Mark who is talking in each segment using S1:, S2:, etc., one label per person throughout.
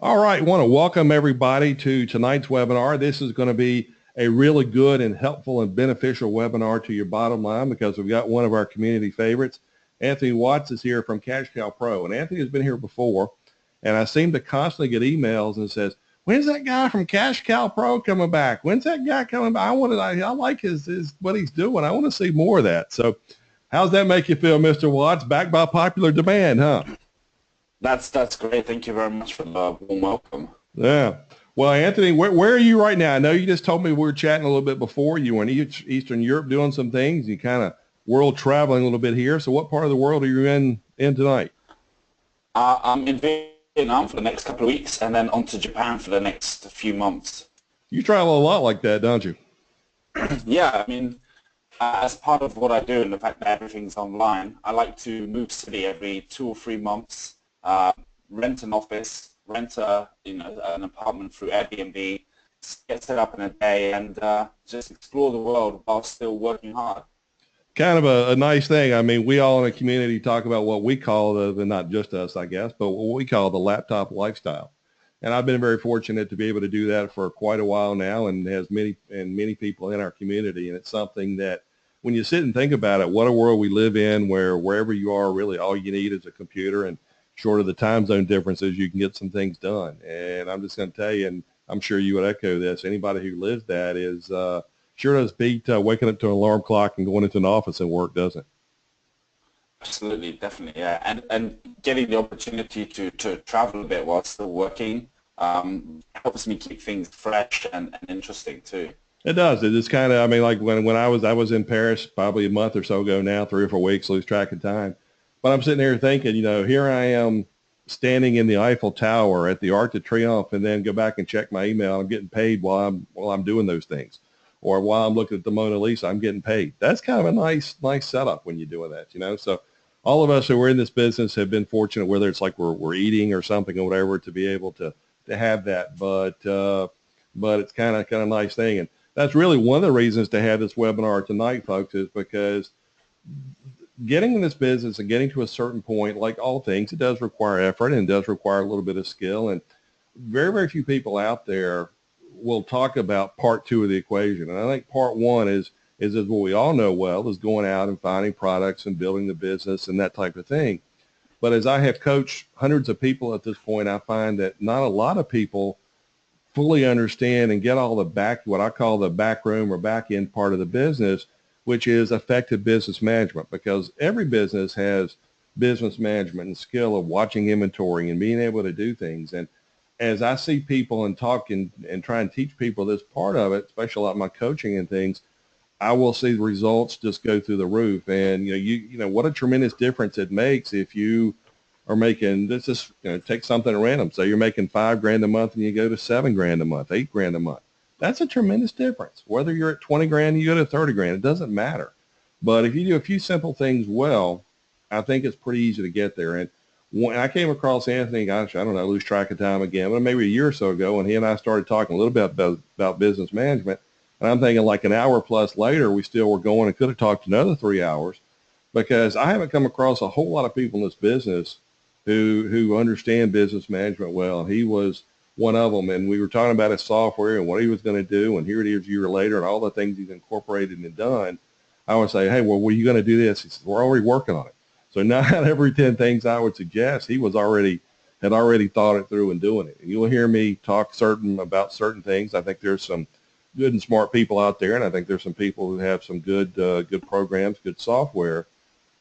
S1: All right, want to welcome everybody to tonight's webinar. This is going to be a really good and helpful and beneficial webinar to your bottom line because we've got one of our community favorites. Anthony Watts is here from Cash Cow Pro, and Anthony has been here before, and I seem to constantly get emails and says, "When's that guy from Cash Cow Pro coming back? When's that guy coming back? I like his what he's doing. I want to see more of that." So, how's that make you feel, Mr. Watts? Back by popular demand, huh?
S2: That's great. Thank you very much for the warm welcome.
S1: Yeah. Well, Anthony, where are you right now? I know you just told me we were chatting a little bit before. You were in Eastern Europe doing some things. You kind of world traveling a little bit here. So what part of the world are you in tonight?
S2: I'm in Vietnam for the next couple of weeks and then on to Japan for the next few months.
S1: You travel a lot like that, don't you?
S2: Yeah, I mean, as part of what I do and the fact that everything's online, I like to move city every 2 or 3 months, rent an office, rent an apartment through Airbnb, get set up in a day, and just explore the world while still working hard.
S1: Kind of a nice thing. I mean, we all in a community talk about what we call not just us, I guess, but what we call the laptop lifestyle. And I've been very fortunate to be able to do that for quite a while now, and has many people in our community. And it's something that when you sit and think about it, what a world we live in where wherever you are, really all you need is a computer, and short of the time zone differences, you can get some things done. And I'm just going to tell you, and I'm sure you would echo this, anybody who lives that is sure does beat waking up to an alarm clock and going into an office and work, doesn't it?
S2: Absolutely, definitely, yeah. And getting the opportunity to travel a bit while still working helps me keep things fresh and interesting too.
S1: It does. It is kind of, I mean, like when I was in Paris probably a month or so ago now, 3 or 4 weeks, lose track of time. But I'm sitting here thinking, here I am standing in the Eiffel Tower at the Arc de Triomphe, and then go back and check my email. I'm getting paid while I'm doing those things, or while I'm looking at the Mona Lisa, I'm getting paid. That's kind of a nice setup when you're doing that, So all of us who are in this business have been fortunate, whether it's like we're eating or something or whatever, to be able to have that. But it's kind of a nice thing, and that's really one of the reasons to have this webinar tonight, folks, is because getting in this business and getting to a certain point, like all things, it does require effort and it does require a little bit of skill. And very, very few people out there will talk about part 2 of the equation. And I think part 1 is what we all know well, is going out and finding products and building the business and that type of thing. But as I have coached hundreds of people at this point, I find that not a lot of people fully understand and get all what I call the back room or back end part of the business, which is effective business management, because every business has business management and skill of watching inventory and being able to do things. And as I see people and talk and try and teach people this part of it, especially like my coaching and things, I will see the results just go through the roof. And what a tremendous difference it makes if you are making, let's just take something random. So you're making $5,000 a month and you go to $7,000 a month, $8,000 a month. That's a tremendous difference. Whether you're at 20 grand, you go to 30 grand, it doesn't matter. But if you do a few simple things well, I think it's pretty easy to get there. And when I came across Anthony, gosh, I don't know, lose track of time again, but maybe a year or so ago, and he and I started talking a little bit about business management. And I'm thinking like an hour plus later, we still were going and could have talked another 3 hours, because I haven't come across a whole lot of people in this business who understand business management well. And he was one of them, and we were talking about his software and what he was going to do, and here it is a year later and all the things he's incorporated and done. I would say, hey, well, were you going to do this? He said, we're already working on it. So 9 out of every 10 things I would suggest, he had already thought it through and doing it. And you'll hear me talk about certain things. I think there's some good and smart people out there, and I think there's some people who have some good programs, good software.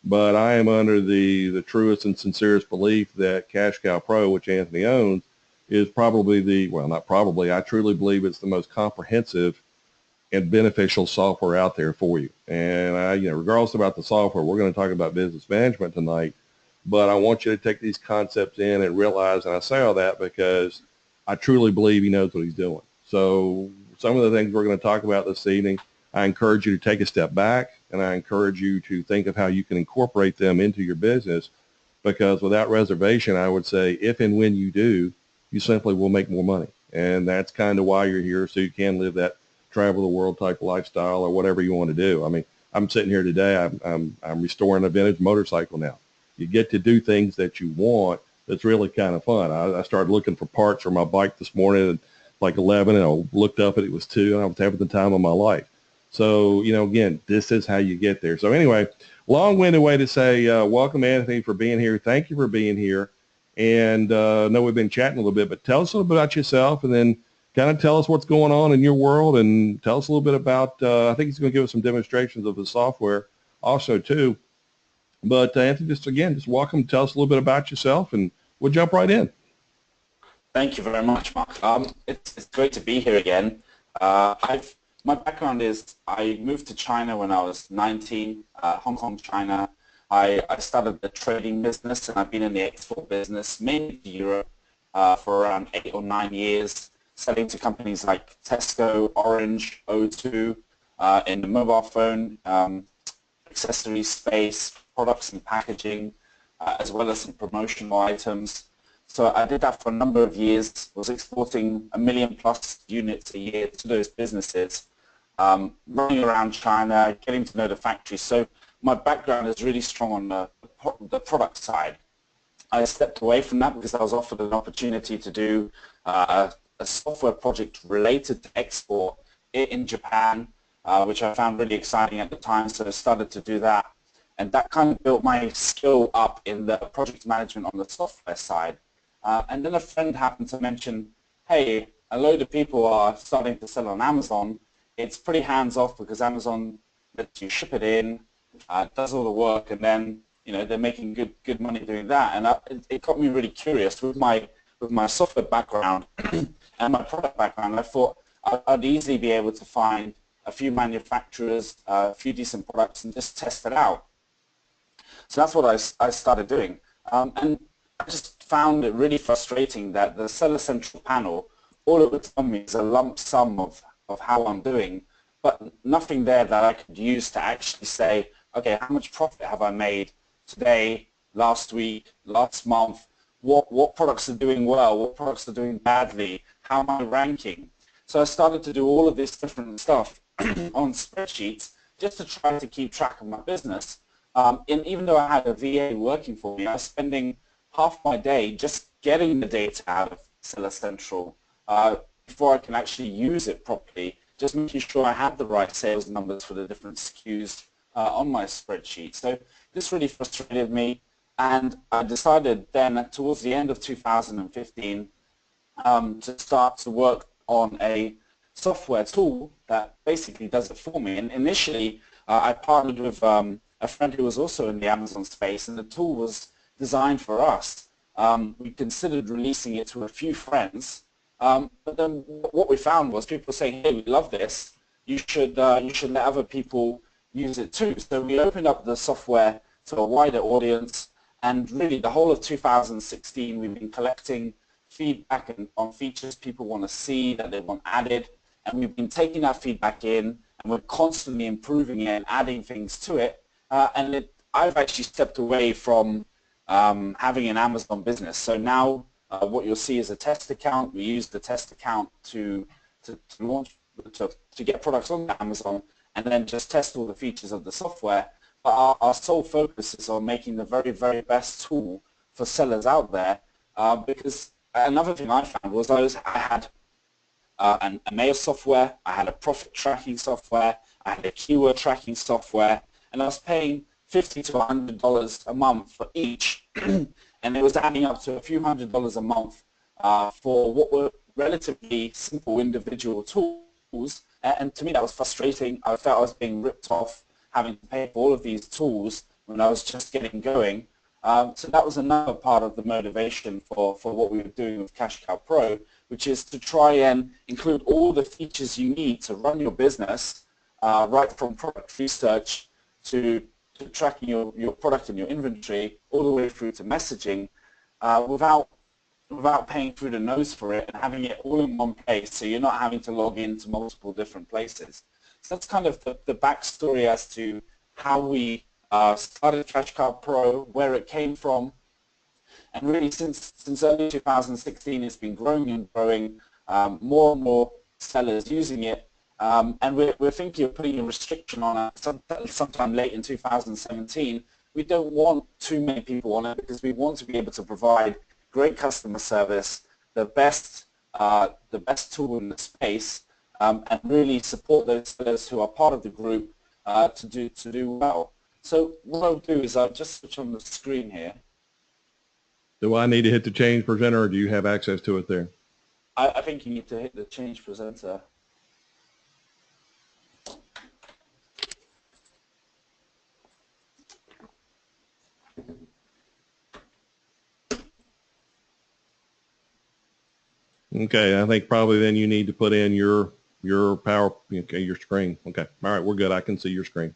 S1: But I am under the truest and sincerest belief that Cash Cow Pro, which Anthony owns, is probably I truly believe it's the most comprehensive and beneficial software out there for you. And regardless about the software, we're going to talk about business management tonight, but I want you to take these concepts in and realize, and I say all that because I truly believe he knows what he's doing. So some of the things we're going to talk about this evening, I encourage you to take a step back, and I encourage you to think of how you can incorporate them into your business, because without reservation, I would say if and when you do, you simply will make more money. And that's kind of why you're here, so you can live that travel the world type lifestyle or whatever you want to do. I mean, I'm sitting here today, I'm restoring a vintage motorcycle now. You get to do things that you want it's really kind of fun. I started looking for parts for my bike this morning at like 11, and I looked up and it was 2, and I was having the time of my life. So, again, this is how you get there. So anyway, long-winded way to say welcome, Anthony, for being here. Thank you for being here. And I know we've been chatting a little bit, but tell us a little bit about yourself, and then kind of tell us what's going on in your world, and tell us a little bit about, I think he's going to give us some demonstrations of the software also too. But Anthony, just welcome. Tell us a little bit about yourself, and we'll jump right in.
S2: Thank you very much, Mark. It's great to be here again. My background is I moved to China when I was 19, Hong Kong, China. I started the trading business, and I've been in the export business, mainly to Europe, for around 8 or 9 years, selling to companies like Tesco, Orange, O2, in the mobile phone, accessory space, products and packaging, as well as some promotional items. So I did that for a number of years, was exporting 1 million plus units a year to those businesses, running around China, getting to know the factory. So my background is really strong on the product side. I stepped away from that because I was offered an opportunity to do a software project related to export in Japan, which I found really exciting at the time, so I started to do that. And that kind of built my skill up in the project management on the software side. And then a friend happened to mention, hey, a load of people are starting to sell on Amazon. It's pretty hands-off because Amazon lets you ship it in, does all the work, and then they're making good money doing that. And it got me really curious with my software background and my product background. I thought I'd easily be able to find a few manufacturers, a few decent products, and just test it out. So that's what I started doing. And I just found it really frustrating that the Seller Central panel, all it would tell me is a lump sum of how I'm doing, but nothing there that I could use to actually say, okay, how much profit have I made today, last week, last month? What products are doing well? What products are doing badly? How am I ranking? So I started to do all of this different stuff on spreadsheets just to try to keep track of my business. And even though I had a VA working for me, I was spending half my day just getting the data out of Seller Central before I can actually use it properly, just making sure I had the right sales numbers for the different SKUs on my spreadsheet. So this really frustrated me, and I decided then towards the end of 2015 to start to work on a software tool that basically does it for me. And initially, I partnered with a friend who was also in the Amazon space, and the tool was designed for us. We considered releasing it to a few friends, but then what we found was people saying, hey, we love this, you should let other people use it too. So we opened up the software to a wider audience, and really the whole of 2016 we've been collecting feedback on features people want to see, that they want added, and we've been taking that feedback in, and we're constantly improving it and adding things to it. I've actually stepped away from having an Amazon business. So now what you'll see is a test account. We use the test account to launch, to get products on Amazon, and then just test all the features of the software. But our sole focus is on making the very, very best tool for sellers out there, because another thing I found was I had a mail software, I had a profit tracking software, I had a keyword tracking software, and I was paying $50 to $100 a month for each, and it was adding up to a few $100s a month for what were relatively simple individual tools. And to me, that was frustrating. I felt I was being ripped off, having to pay for all of these tools when I was just getting going. So that was another part of the motivation for what we were doing with Cash Cow Pro, which is to try and include all the features you need to run your business, right from product research to tracking your product and your inventory, all the way through to messaging, without paying through the nose for it, and having it all in one place, so you're not having to log into multiple different places. So that's kind of the backstory as to how we started Cash Cow Pro, where it came from, and really since early 2016 it's been growing and growing, more and more sellers using it, and we're thinking of putting a restriction on it sometime late in 2017. We don't want too many people on it because we want to be able to provide great customer service, the best tool in the space, and really support those sellers who are part of the group to do well. So what I'll do is I'll just switch on the screen here.
S1: Do I need to hit the change presenter, or do you have access to it there?
S2: I think you need to hit the change presenter.
S1: Okay, I think probably then you need to put in your power, okay, your screen. Okay, all right, we're good. I can see your screen.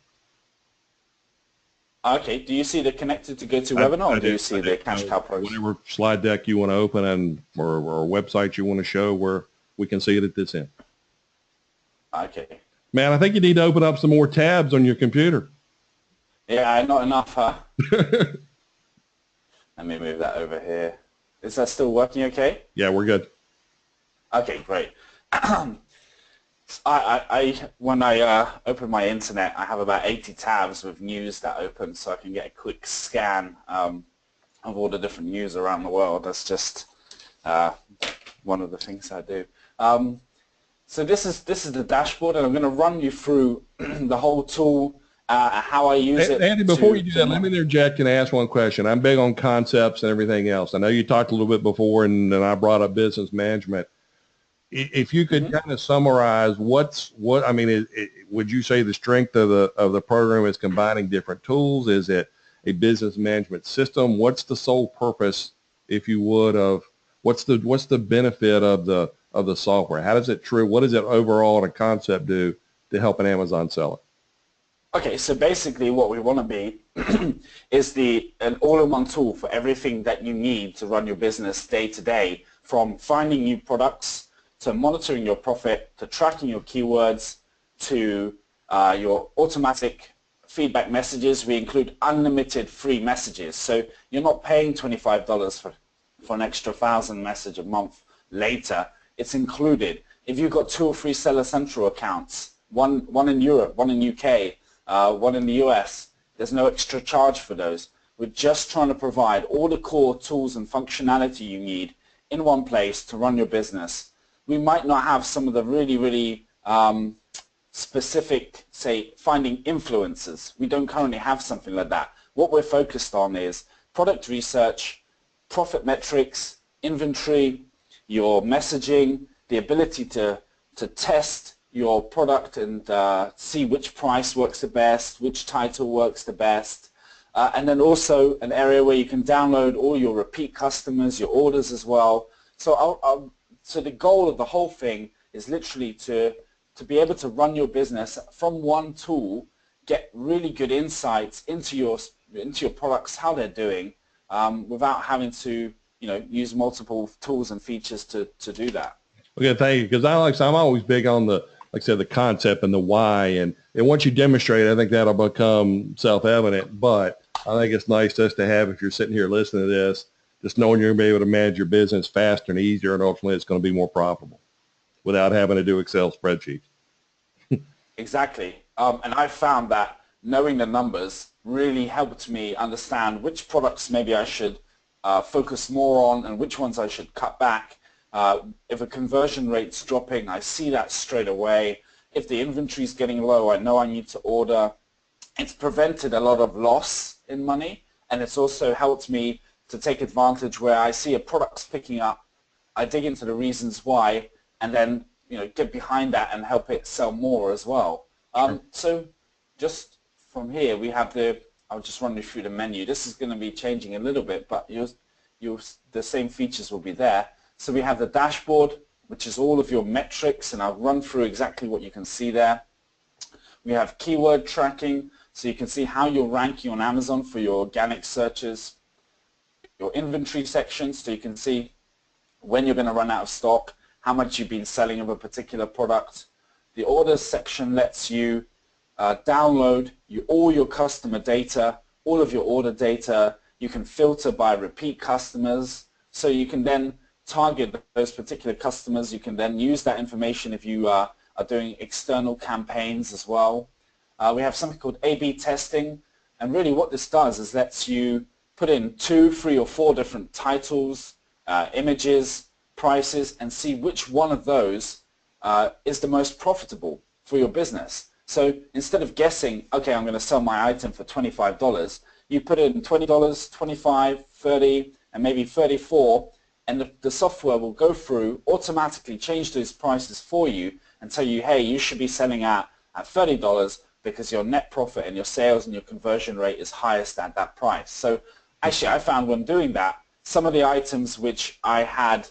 S2: Okay, do you see the connected to GoToWebinar, or do you see the Cash Cow Pros?
S1: Whatever slide deck you want to open and or website you want to show where we can see it at this end.
S2: Okay.
S1: Man, I think you need to open up some more tabs on your computer.
S2: Yeah, not enough, huh? Let me move that over here. Is that still working okay?
S1: Yeah, we're good.
S2: Okay, great. When I open my internet, I have about 80 tabs with news that open, so I can get a quick scan of all the different news around the world. That's just one of the things I do. So this is the dashboard, and I'm going to run you through the whole tool, how I use it.
S1: Andy, before you do that, let me interject and ask one question. I'm big on concepts and everything else. I know you talked a little bit before, and then I brought up business management. If you could kind of summarize I mean, would you say the strength of the program is combining different tools? Is it a business management system? What's the sole purpose, if you would, of what's the benefit of the software? How does it what does it overall in a concept do to help an Amazon seller?
S2: Okay, so basically what we want to be is an all-in-one tool for everything that you need to run your business day to day, from finding new products to monitoring your profit, to tracking your keywords, to your automatic feedback messages. We include unlimited free messages. So you're not paying $25 for an extra 1,000 message a month later. It's included. If you've got 2 or 3 Seller Central accounts, one in Europe, one in UK, one in the US, there's no extra charge for those. We're just trying to provide all the core tools and functionality you need in one place to run your business. We might not have some of the really specific, say, finding influencers. We don't currently have something like that. What we're focused on is product research, profit metrics, inventory, your messaging, the ability to test your product and see which price works the best, which title works the best, and then also an area where you can download all your repeat customers, your orders as well. So the goal of the whole thing is literally to be able to run your business from one tool, get really good insights into your products, how they're doing, without having to use multiple tools and features to do that.
S1: Okay, thank you. Because I'm always big on like I said, the concept and the why, and once you demonstrate, I think that'll become self-evident. But I think it's nice just to have, if you're sitting here listening to this, just knowing you're going to be able to manage your business faster and easier, and ultimately it's going to be more profitable without having to do Excel spreadsheets.
S2: Exactly. And I found that knowing the numbers really helped me understand which products maybe I should focus more on and which ones I should cut back. If a conversion rate's dropping, I see that straight away. If the inventory's getting low, I know I need to order. It's prevented a lot of loss in money, and it's also helped me to take advantage where I see a product's picking up, I dig into the reasons why, and then get behind that and help it sell more as well.
S1: Sure.
S2: So just from here, we have I'll just run you through the menu. This is going to be changing a little bit, but the same features will be there. So we have the dashboard, which is all of your metrics, and I'll run through exactly what you can see there. We have keyword tracking, so you can see how you're ranking on Amazon for your organic searches. Your inventory section, so you can see when you're going to run out of stock, how much you've been selling of a particular product. The orders section lets you download all your customer data, all of your order data. You can filter by repeat customers, so you can then target those particular customers. You can then use that information if you are doing external campaigns as well. We have something called A/B testing, and really what this does is lets you put in 2, 3, or 4 different titles, images, prices, and see which one of those is the most profitable for your business. So instead of guessing, okay, I'm going to sell my item for $25, you put in $20, $25, $30, and maybe $34, and the software will go through, automatically change those prices for you and tell you, hey, you should be selling at $30 because your net profit and your sales and your conversion rate is highest at that price. So actually, I found when doing that, some of the items which I had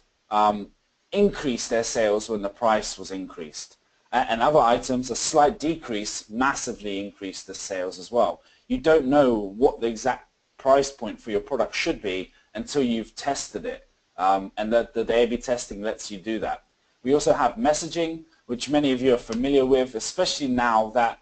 S2: increased their sales when the price was increased. And other items, a slight decrease massively increased the sales as well. You don't know what the exact price point for your product should be until you've tested it. And the A/B testing lets you do that. We also have messaging, which many of you are familiar with, especially now that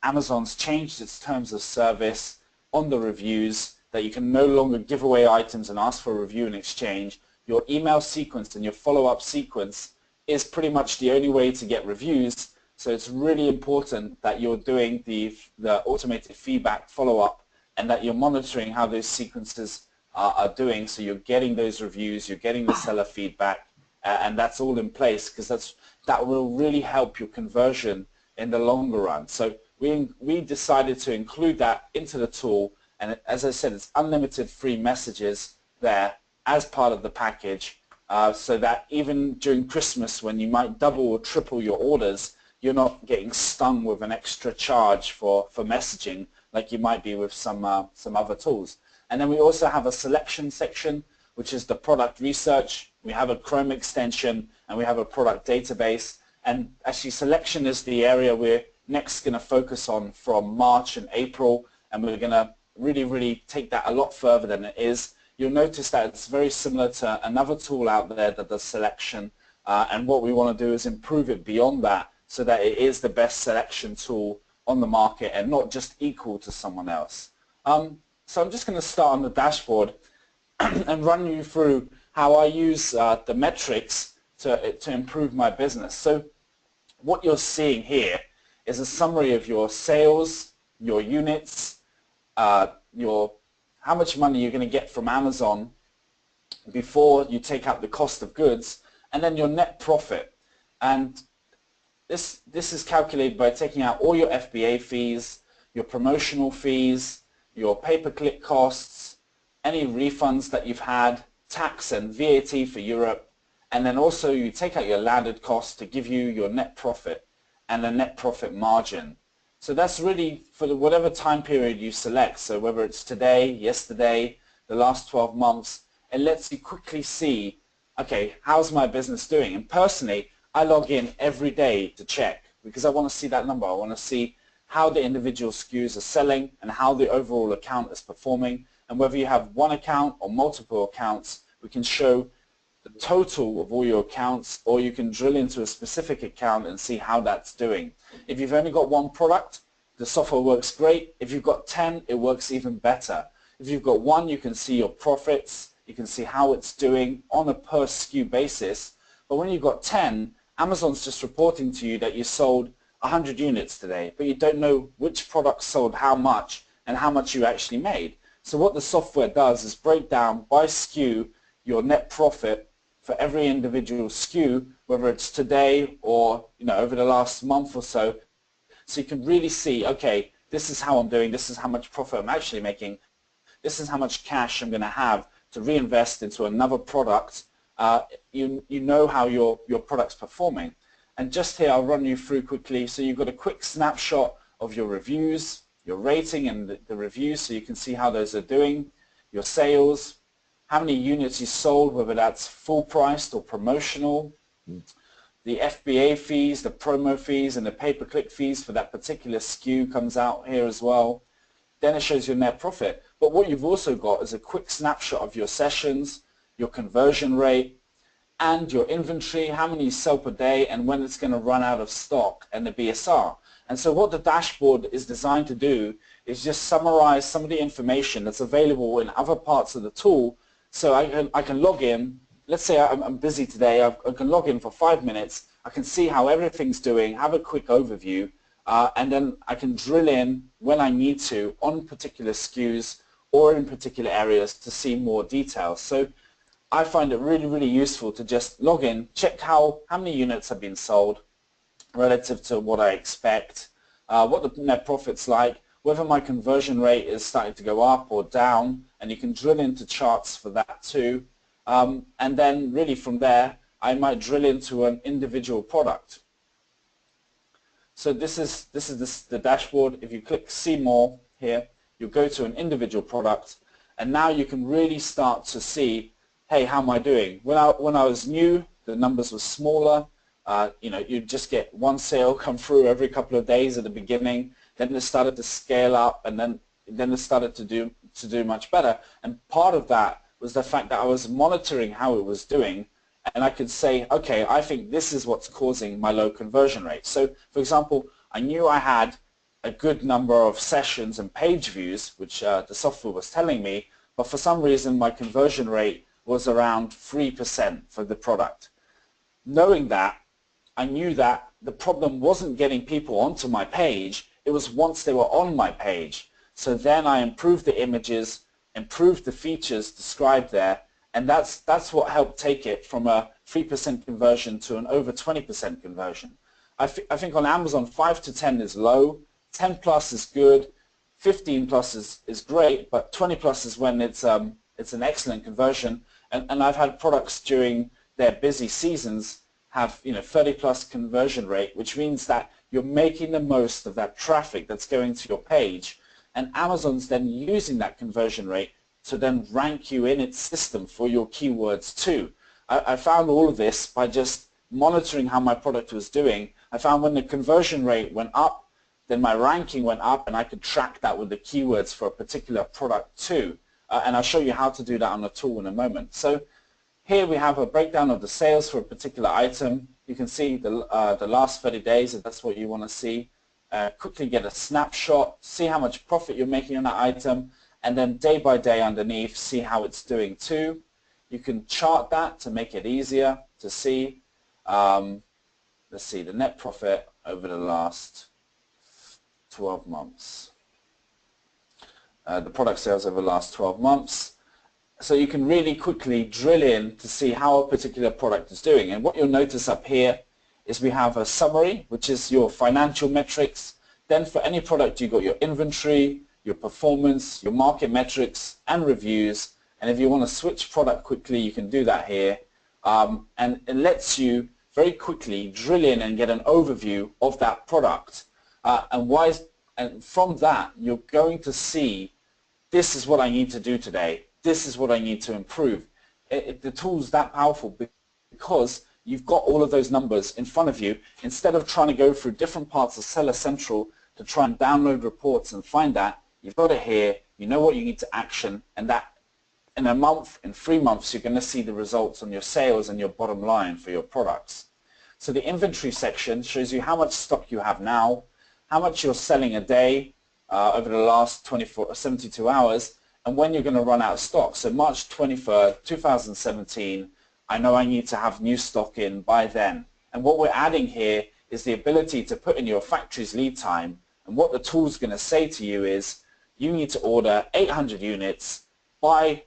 S2: Amazon's changed its terms of service on the reviews, that you can no longer give away items and ask for a review in exchange. Your email sequence and your follow-up sequence is pretty much the only way to get reviews. So it's really important that you're doing the automated feedback follow-up and that you're monitoring how those sequences are doing, so you're getting those reviews, you're getting the seller feedback, and that's all in place, because that will really help your conversion in the longer run. So we decided to include that into the tool, and as I said, it's unlimited free messages there as part of the package, so that even during Christmas, when you might double or triple your orders, you're not getting stung with an extra charge for messaging like you might be with some other tools. And then we also have a selection section, which is the product research. We have a Chrome extension, and we have a product database. And actually, selection is the area we're next going to focus on from March and April, and we're going to really take that a lot further than it is. You'll notice that it's very similar to another tool out there that does selection, and what we want to do is improve it beyond that so that it is the best selection tool on the market and not just equal to someone else. So I'm just going to start on the dashboard and run you through how I use the metrics to improve my business. So what you're seeing here is a summary of your sales, your units, how much money you're going to get from Amazon before you take out the cost of goods, and then your net profit. And this is calculated by taking out all your FBA fees, your promotional fees, your pay-per-click costs, any refunds that you've had, tax and VAT for Europe, and then also you take out your landed costs to give you your net profit and a net profit margin. So that's really for whatever time period you select, so whether it's today, yesterday, the last 12 months, it lets you quickly see, okay, how's my business doing? And personally, I log in every day to check because I want to see that number. I want to see how the individual SKUs are selling and how the overall account is performing. And whether you have one account or multiple accounts, we can show the total of all your accounts, or you can drill into a specific account and see how that's doing. If you've only got one product, the software works great. If you've got 10, it works even better. If you've got one, you can see your profits, you can see how it's doing on a per SKU basis. But when you've got 10, Amazon's just reporting to you that you sold 100 units today, but you don't know which product sold how much and how much you actually made. So what the software does is break down by SKU your net profit for every individual SKU, whether it's today or over the last month or so. So you can really see, okay, this is how I'm doing, this is how much profit I'm actually making, this is how much cash I'm going to have to reinvest into another product. You know how your product's performing. And just here I'll run you through quickly. So you've got a quick snapshot of your reviews, your rating and the reviews, so you can see how those are doing, your sales, how many units you sold, whether that's full priced or promotional, the FBA fees, the promo fees, and the pay-per-click fees for that particular SKU comes out here as well. Then it shows your net profit. But what you've also got is a quick snapshot of your sessions, your conversion rate, and your inventory, how many you sell per day, and when it's going to run out of stock, and the BSR. And so what the dashboard is designed to do is just summarize some of the information that's available in other parts of the tool. So I can log in. Let's say I'm busy today. I can log in for 5 minutes. I can see how everything's doing, have a quick overview, and then I can drill in when I need to on particular SKUs or in particular areas to see more details. So I find it really, really useful to just log in, check how many units have been sold relative to what I expect, what the net profit's like, whether my conversion rate is starting to go up or down, and you can drill into charts for that too. And then really from there, I might drill into an individual product. So this is the dashboard. If you click see more here, you'll go to an individual product, and now you can really start to see, hey, how am I doing? When I was new, the numbers were smaller. You know, you'd just get one sale come through every couple of days at the beginning. Then it started to scale up, and then it started to do much better. And part of that was the fact that I was monitoring how it was doing, and I could say, okay, I think this is what's causing my low conversion rate. So, for example, I knew I had a good number of sessions and page views, which the software was telling me, but for some reason my conversion rate was around 3% for the product. Knowing that, I knew that the problem wasn't getting people onto my page, it was once they were on my page. So then I improved the images, improved the features described there, and that's what helped take it from a 3% conversion to an over 20% conversion. I think on Amazon 5 to 10 is low, 10 plus is good, 15 plus is great, but 20 plus is when it's an excellent conversion. And I've had products during their busy seasons have 30 plus conversion rate, which means that you're making the most of that traffic that's going to your page, and Amazon's then using that conversion rate to then rank you in its system for your keywords too. I found all of this by just monitoring how my product was doing. I found when the conversion rate went up, then my ranking went up, and I could track that with the keywords for a particular product too. And I'll show you how to do that on a tool in a moment. So here we have a breakdown of the sales for a particular item. You can see the last 30 days if that's what you want to see. Quickly get a snapshot, see how much profit you're making on that item, and then day by day underneath, see how it's doing too. You can chart that to make it easier to see. Let's see, the net profit over the last 12 months. The product sales over the last 12 months. So you can really quickly drill in to see how a particular product is doing. And what you'll notice up here is we have a summary, which is your financial metrics. Then for any product, you've got your inventory, your performance, your market metrics, and reviews. And if you want to switch product quickly, you can do that here. And it lets you very quickly drill in and get an overview of that product. And from that, you're going to see, this is what I need to do today. This is what I need to improve. The tool's that powerful because you've got all of those numbers in front of you. Instead of trying to go through different parts of Seller Central to try and download reports and find that, you've got it here, you know what you need to action, and that in a month, in 3 months, you're going to see the results on your sales and your bottom line for your products. So the inventory section shows you how much stock you have now, how much you're selling a day over the last 72 hours, and when you're going to run out of stock. So March 23rd, 2017, I know I need to have new stock in by then. And what we're adding here is the ability to put in your factory's lead time, and what the tool's going to say to you is, you need to order 800 units by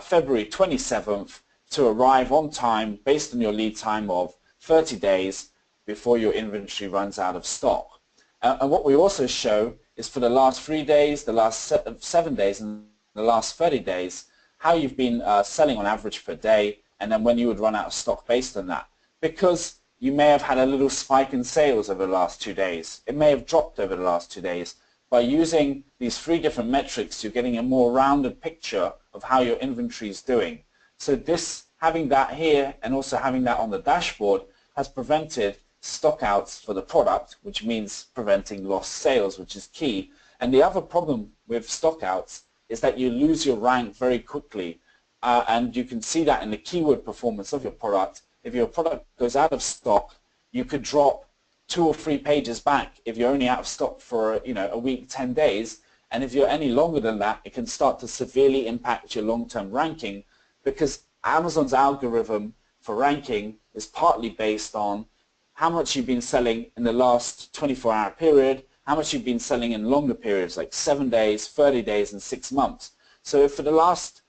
S2: February 27th to arrive on time based on your lead time of 30 days before your inventory runs out of stock. And what we also show is for the last 3 days, the last 7 days, and the last 30 days, how you've been selling on average per day, and then when you would run out of stock based on that. Because you may have had a little spike in sales over the last 2 days. It may have dropped over the last 2 days. By using these 3 different metrics, you're getting a more rounded picture of how your inventory is doing. So this, having that here and also having that on the dashboard, has prevented stockouts for the product, which means preventing lost sales, which is key. And the other problem with stockouts is that you lose your rank very quickly, and you can see that in the keyword performance of your product. If your product goes out of stock, you could drop 2 or 3 pages back if you're only out of stock for a week, 10 days, and if you're any longer than that, it can start to severely impact your long-term ranking, because Amazon's algorithm for ranking is partly based on how much you've been selling in the last 24-hour period, how much you've been selling in longer periods like 7 days, 30 days, and 6 months. So if for the last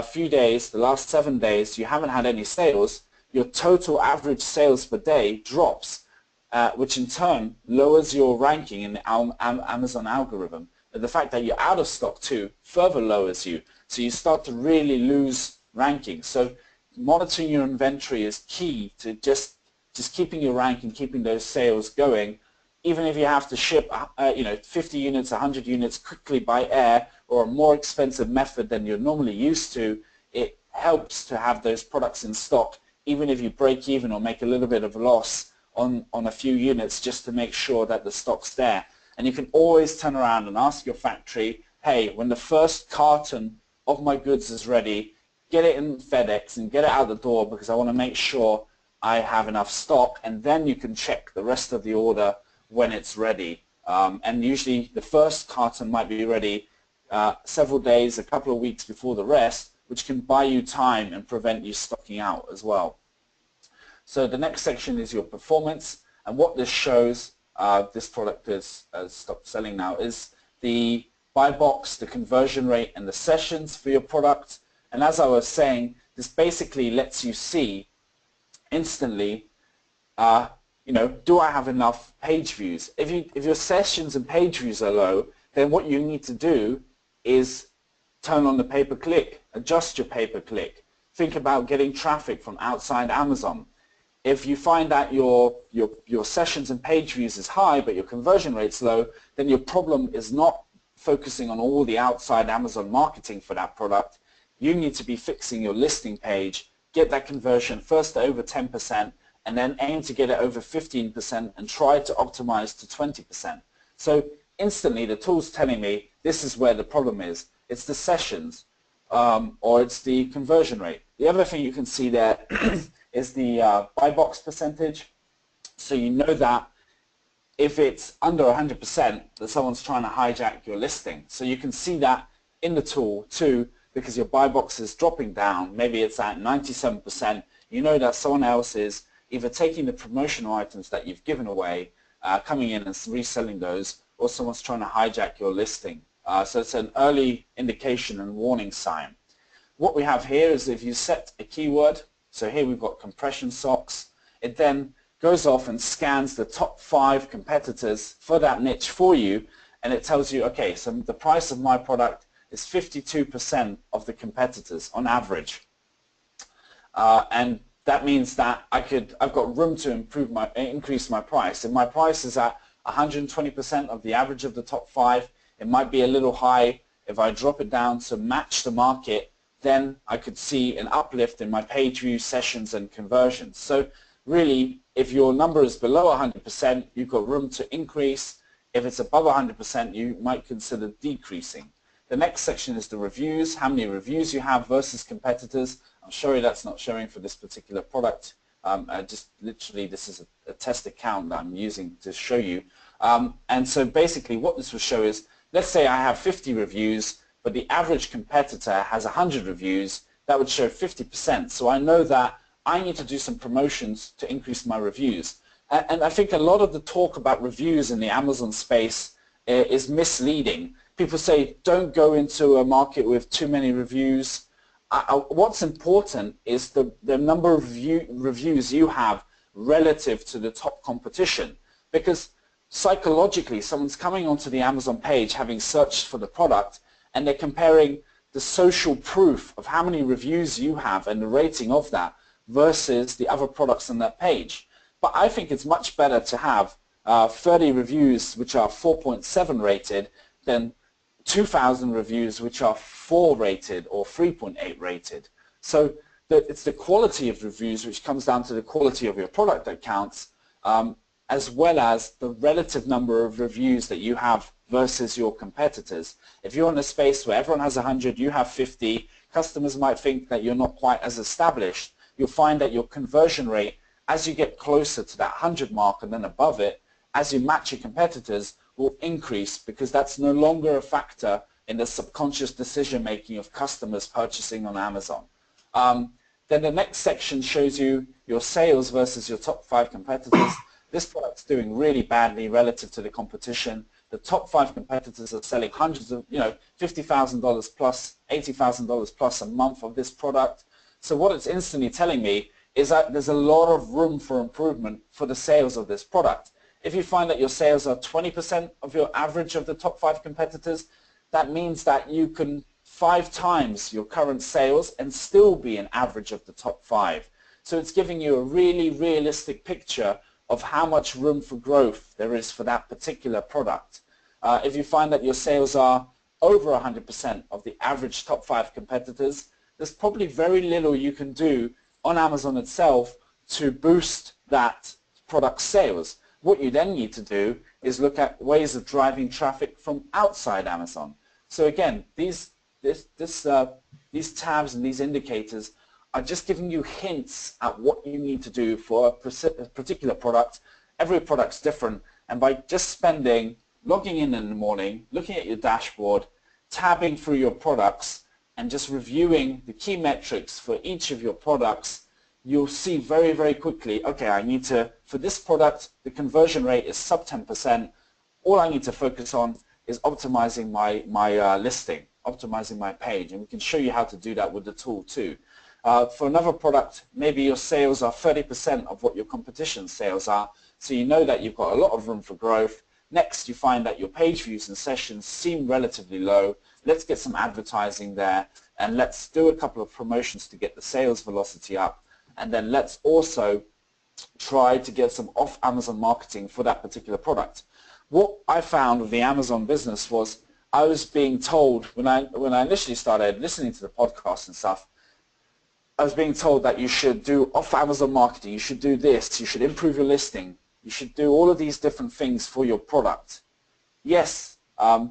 S2: few days, the last 7 days, you haven't had any sales, your total average sales per day drops, which in turn lowers your ranking in the Amazon algorithm. And the fact that you're out of stock too further lowers you. So you start to really lose ranking. So monitoring your inventory is key to just keeping your rank and keeping those sales going. Even if you have to ship 50 units, 100 units quickly by air or a more expensive method than you're normally used to, it helps to have those products in stock, even if you break even or make a little bit of a loss on a few units, just to make sure that the stock's there. And you can always turn around and ask your factory, hey, when the first carton of my goods is ready, get it in FedEx and get it out the door, because I want to make sure I have enough stock, and then you can check the rest of the order when it's ready. And usually the first carton might be ready several days, a couple of weeks before the rest, which can buy you time and prevent you stocking out as well. So the next section is your performance, and what this shows, this product has stopped selling now, is the buy box, the conversion rate, and the sessions for your product. And as I was saying, this basically lets you see instantly, do I have enough page views? If your sessions and page views are low, then what you need to do is turn on the pay-per-click, adjust your pay-per-click. Think about getting traffic from outside Amazon. If you find that your sessions and page views is high, but your conversion rate's low, then your problem is not focusing on all the outside Amazon marketing for that product. You need to be fixing your listing page, get that conversion first to over 10%, and then aim to get it over 15% and try to optimize to 20%. So instantly the tool's telling me this is where the problem is. It's the sessions or it's the conversion rate. The other thing you can see there is the buy box percentage. So you know that if it's under 100%, that someone's trying to hijack your listing. So you can see that in the tool too, because your buy box is dropping down. Maybe it's at 97%. You know that someone else is either taking the promotional items that you've given away, coming in and reselling those, or someone's trying to hijack your listing. So it's an early indication and warning sign. What we have here is if you set a keyword, so here we've got compression socks, it then goes off and scans the top 5 competitors for that niche for you, and it tells you, okay, so the price of my product is 52% of the competitors on average. And that means that I've got room to increase my price. If my price is at 120% of the average of the top 5, it might be a little high. If I drop it down to match the market, then I could see an uplift in my page view, sessions, and conversions. So really, if your number is below 100%, you've got room to increase. If it's above 100%, you might consider decreasing. The next section is the reviews, how many reviews you have versus competitors. I'm sorry that's not showing for this particular product. Just literally, this is a test account that I'm using to show you. And so basically what this will show is, let's say I have 50 reviews, but the average competitor has 100 reviews. That would show 50%. So I know that I need to do some promotions to increase my reviews. And I think a lot of the talk about reviews in the Amazon space is misleading. People say, don't go into a market with too many reviews. What's important is the number of reviews you have relative to the top competition. Because psychologically, someone's coming onto the Amazon page having searched for the product, and they're comparing the social proof of how many reviews you have and the rating of that versus the other products on that page. But I think it's much better to have 30 reviews which are 4.7 rated than 2,000 reviews which are 4 rated or 3.8 rated. So it's the quality of reviews which comes down to the quality of your product that counts, as well as the relative number of reviews that you have versus your competitors. If you're in a space where everyone has 100, you have 50, customers might think that you're not quite as established. You'll find that your conversion rate, as you get closer to that 100 mark and then above it, as you match your competitors, will increase, because that's no longer a factor in the subconscious decision making of customers purchasing on Amazon. Then the next section shows you your sales versus your top 5 competitors. This product's doing really badly relative to the competition. the top 5 competitors are selling hundreds of, $50,000 plus, $80,000 plus a month of this product. So what it's instantly telling me is that there's a lot of room for improvement for the sales of this product. If you find that your sales are 20% of your average of the top 5 competitors, that means that you can 5 times your current sales and still be an average of the top 5. So it's giving you a really realistic picture of how much room for growth there is for that particular product. If you find that your sales are over 100% of the average top 5 competitors, there's probably very little you can do on Amazon itself to boost that product's sales. What you then need to do is look at ways of driving traffic from outside Amazon. So again, these tabs and these indicators are just giving you hints at what you need to do for a particular product. Every product's different, and by just logging in the morning, looking at your dashboard, tabbing through your products, and just reviewing the key metrics for each of your products, you'll see very, very quickly, okay, I need to, for this product, the conversion rate is sub 10%. All I need to focus on is optimizing my listing, optimizing my page, and we can show you how to do that with the tool too. For another product, maybe your sales are 30% of what your competition's sales are, so you know that you've got a lot of room for growth. Next, you find that your page views and sessions seem relatively low. Let's get some advertising there, and let's do a couple of promotions to get the sales velocity up, and then let's also try to get some off-Amazon marketing for that particular product. What I found with the Amazon business was I was being told, when I initially started listening to the podcast and stuff, I was being told that you should do off-Amazon marketing, you should do this, you should improve your listing, you should do all of these different things for your product. Yes,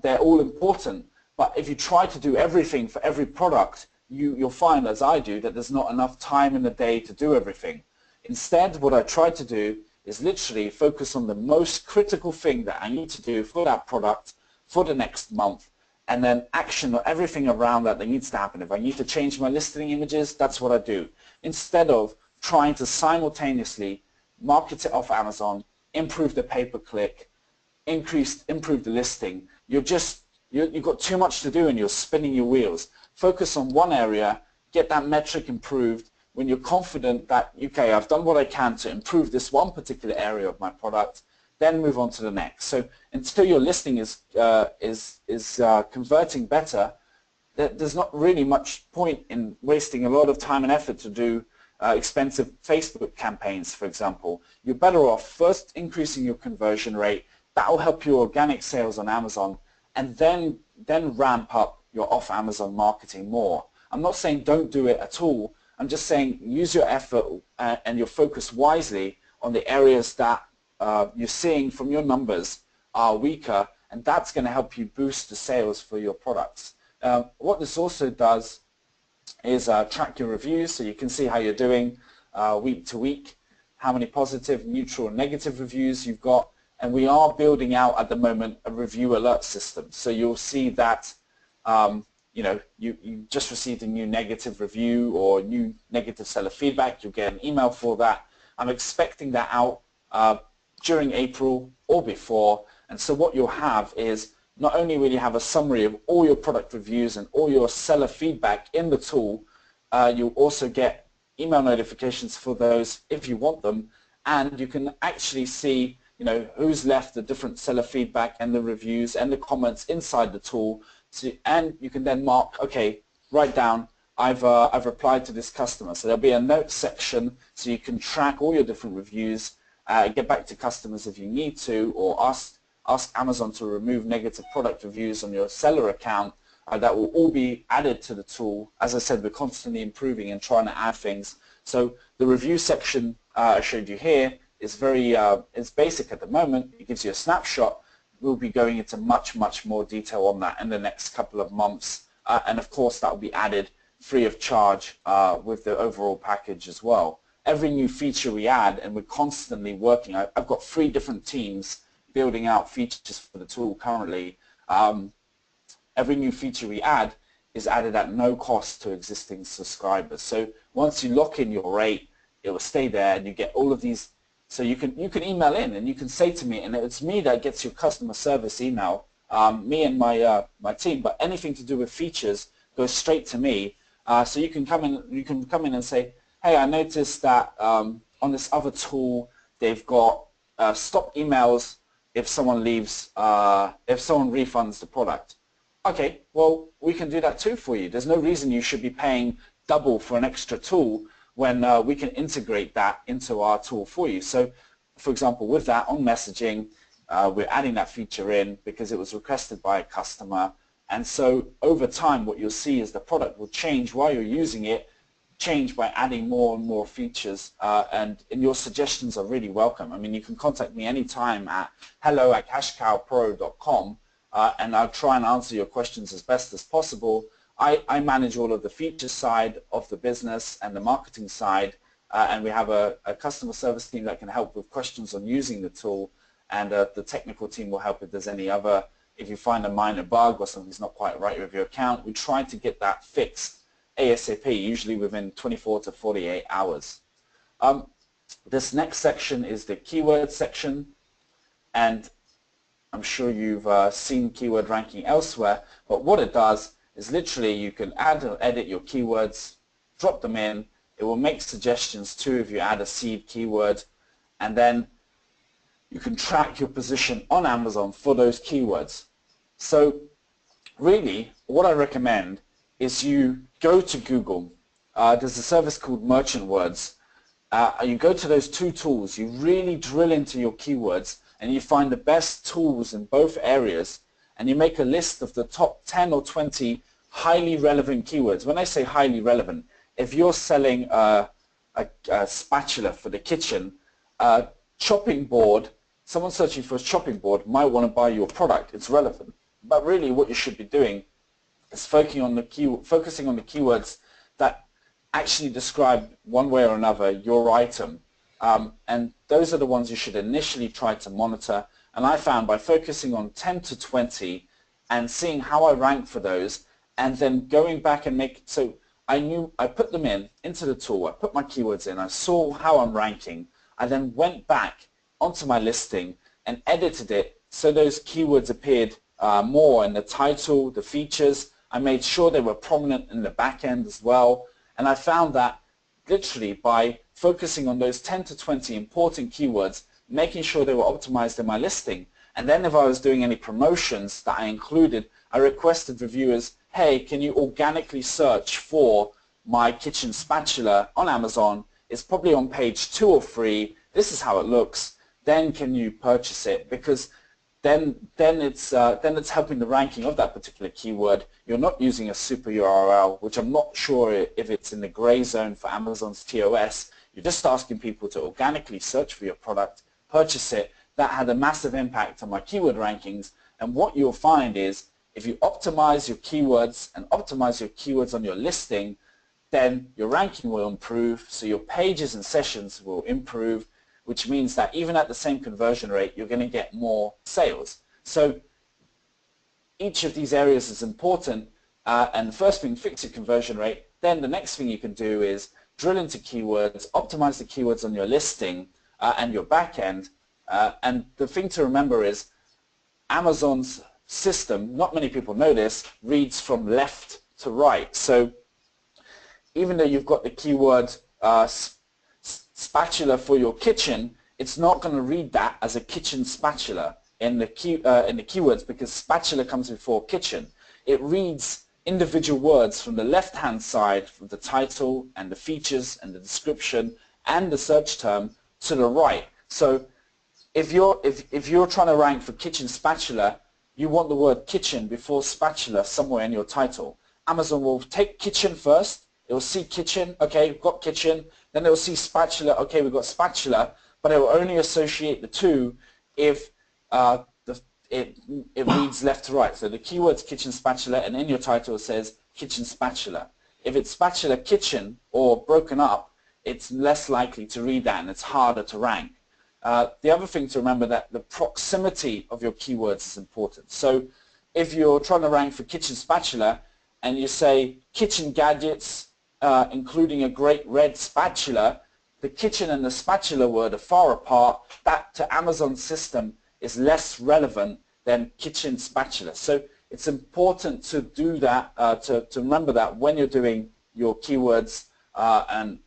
S2: they're all important, but if you try to do everything for every product, you'll find, as I do, that there's not enough time in the day to do everything. Instead, what I try to do is literally focus on the most critical thing that I need to do for that product for the next month, and then action everything around that needs to happen. If I need to change my listing images, that's what I do. Instead of trying to simultaneously market it off Amazon, improve the pay-per-click, improve the listing, you've got too much to do and you're spinning your wheels. Focus on one area, get that metric improved. When you're confident that, okay, I've done what I can to improve this one particular area of my product, then move on to the next. So until your listing is converting better, there's not really much point in wasting a lot of time and effort to do expensive Facebook campaigns, for example. You're better off first increasing your conversion rate. That will help your organic sales on Amazon, and then ramp up your off-Amazon marketing more. I'm not saying don't do it at all. I'm just saying use your effort and your focus wisely on the areas that you're seeing from your numbers are weaker, and that's going to help you boost the sales for your products. What this also does is track your reviews, so you can see how you're doing week to week, how many positive, neutral, and negative reviews you've got, and we are building out at the moment a review alert system. So you'll see that you just received a new negative review or new negative seller feedback. You'll get an email for that. I'm expecting that out during April or before, and so what you'll have is not only will you have a summary of all your product reviews and all your seller feedback in the tool, you'll also get email notifications for those if you want them, and you can actually see who's left the different seller feedback and the reviews and the comments inside the tool. So, and you can then mark, okay, write down, I've replied to this customer. So there'll be a notes section, so you can track all your different reviews, get back to customers if you need to, or ask Amazon to remove negative product reviews on your seller account. That will all be added to the tool. As I said, we're constantly improving and trying to add things. So the review section I showed you here is very it's basic at the moment. It gives you a snapshot. We'll be going into much more detail on that in the next couple of months, and of course that will be added free of charge with the overall package as well. Every new feature we add, and we're constantly working. I've got 3 different teams building out features for the tool currently. Every new feature we add is added at no cost to existing subscribers. So once you lock in your rate, it will stay there, and you get all of these So you can email in and you can say to me, and it's me that gets your customer service email, me and my team. But anything to do with features goes straight to me. So you can come in and say, hey, I noticed that on this other tool they've got stop emails if someone leaves, if someone refunds the product. Okay, well, we can do that too for you. There's no reason you should be paying double for an extra tool when we can integrate that into our tool for you. So, for example, with that on messaging, we're adding that feature in because it was requested by a customer. And so over time, what you'll see is the product will change while you're using it, change by adding more and more features, and your suggestions are really welcome. I mean, you can contact me anytime at hello@cashcowpro.com, and I'll try and answer your questions as best as possible. I manage all of the feature side of the business and the marketing side, and we have a customer service team that can help with questions on using the tool, and the technical team will help if there's any other, if you find a minor bug or something's not quite right with your account. We try to get that fixed ASAP, usually within 24 to 48 hours. This next section is the keyword section, and I'm sure you've seen keyword ranking elsewhere, but what it does is literally you can add or edit your keywords, drop them in, it will make suggestions too if you add a seed keyword, and then you can track your position on Amazon for those keywords. So really what I recommend is you go to Google. There's a service called Merchant Words. You go to those two tools, you really drill into your keywords, and you find the best tools in both areas, and you make a list of the top 10 or 20 highly relevant keywords. When I say highly relevant, if you're selling a spatula for the kitchen, chopping board, someone searching for a chopping board might want to buy your product. It's relevant. But really what you should be doing is focusing on the keywords that actually describe one way or another your item. And those are the ones you should initially try to monitor. And I found by focusing on 10 to 20 and seeing how I rank for those, and then going back and so I put them into the tool, I put my keywords in, I saw how I'm ranking, I then went back onto my listing and edited it so those keywords appeared more in the title, the features. I made sure they were prominent in the back end as well, and I found that literally by focusing on those 10 to 20 important keywords, making sure they were optimized in my listing, and then if I was doing any promotions that I included, I requested reviewers, hey, can you organically search for my kitchen spatula on Amazon? It's probably on page 2 or 3. This is how it looks. Then can you purchase it? Because then it's helping the ranking of that particular keyword. You're not using a super URL, which I'm not sure if it's in the gray zone for Amazon's TOS. You're just asking people to organically search for your product, purchase it. That had a massive impact on my keyword rankings. And what you'll find is if you optimize your keywords and optimize your keywords on your listing, then your ranking will improve, so your pages and sessions will improve, which means that even at the same conversion rate, you're going to get more sales. So each of these areas is important, and the first thing, fix your conversion rate. Then the next thing you can do is drill into keywords, optimize the keywords on your listing and your back end. And the thing to remember is Amazon's system, not many people know this, reads from left to right. So even though you've got the keyword spatula for your kitchen, it's not going to read that as a kitchen spatula in the keywords, because spatula comes before kitchen. It reads individual words from the left-hand side, from the title and the features and the description and the search term, to the right. So if you're trying to rank for kitchen spatula, you want the word kitchen before spatula somewhere in your title. Amazon will take kitchen first. It will see kitchen, okay, we've got kitchen. Then it will see spatula, okay, we've got spatula, but it will only associate the two if it reads left to right. So the keyword's kitchen spatula, and in your title it says kitchen spatula. If it's spatula kitchen or broken up, it's less likely to read that and it's harder to rank. The other thing to remember, that the proximity of your keywords is important. So if you're trying to rank for kitchen spatula and you say kitchen gadgets, including a great red spatula, the kitchen and the spatula word are far apart, that to Amazon's system is less relevant than kitchen spatula. So it's important to do that, to remember that when you're doing your keywords and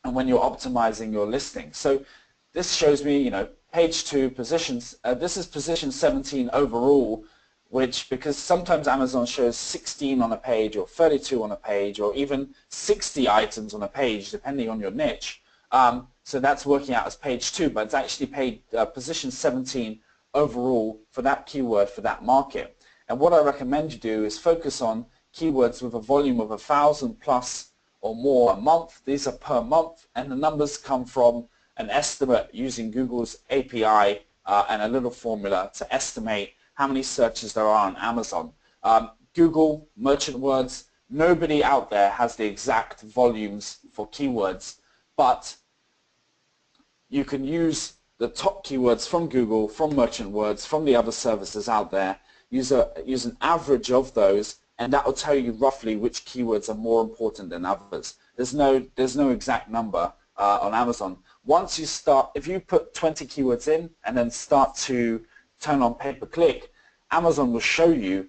S2: when you're optimizing your listing. So this shows me, you know, page 2 positions. This is position 17 overall, which, because sometimes Amazon shows 16 on a page or 32 on a page or even 60 items on a page depending on your niche. So that's working out as page 2, but it's actually position 17 overall for that keyword for that market. And what I recommend you do is focus on keywords with a volume of 1,000 plus or more a month. These are per month, and the numbers come from an estimate using Google's API and a little formula to estimate how many searches there are on Amazon. Google, merchant words, nobody out there has the exact volumes for keywords, but you can use the top keywords from Google, from merchant words, from the other services out there, use an average of those, and that will tell you roughly which keywords are more important than others. There's no exact number on Amazon. Once you start, if you put 20 keywords in and then start to turn on pay-per-click, Amazon will show you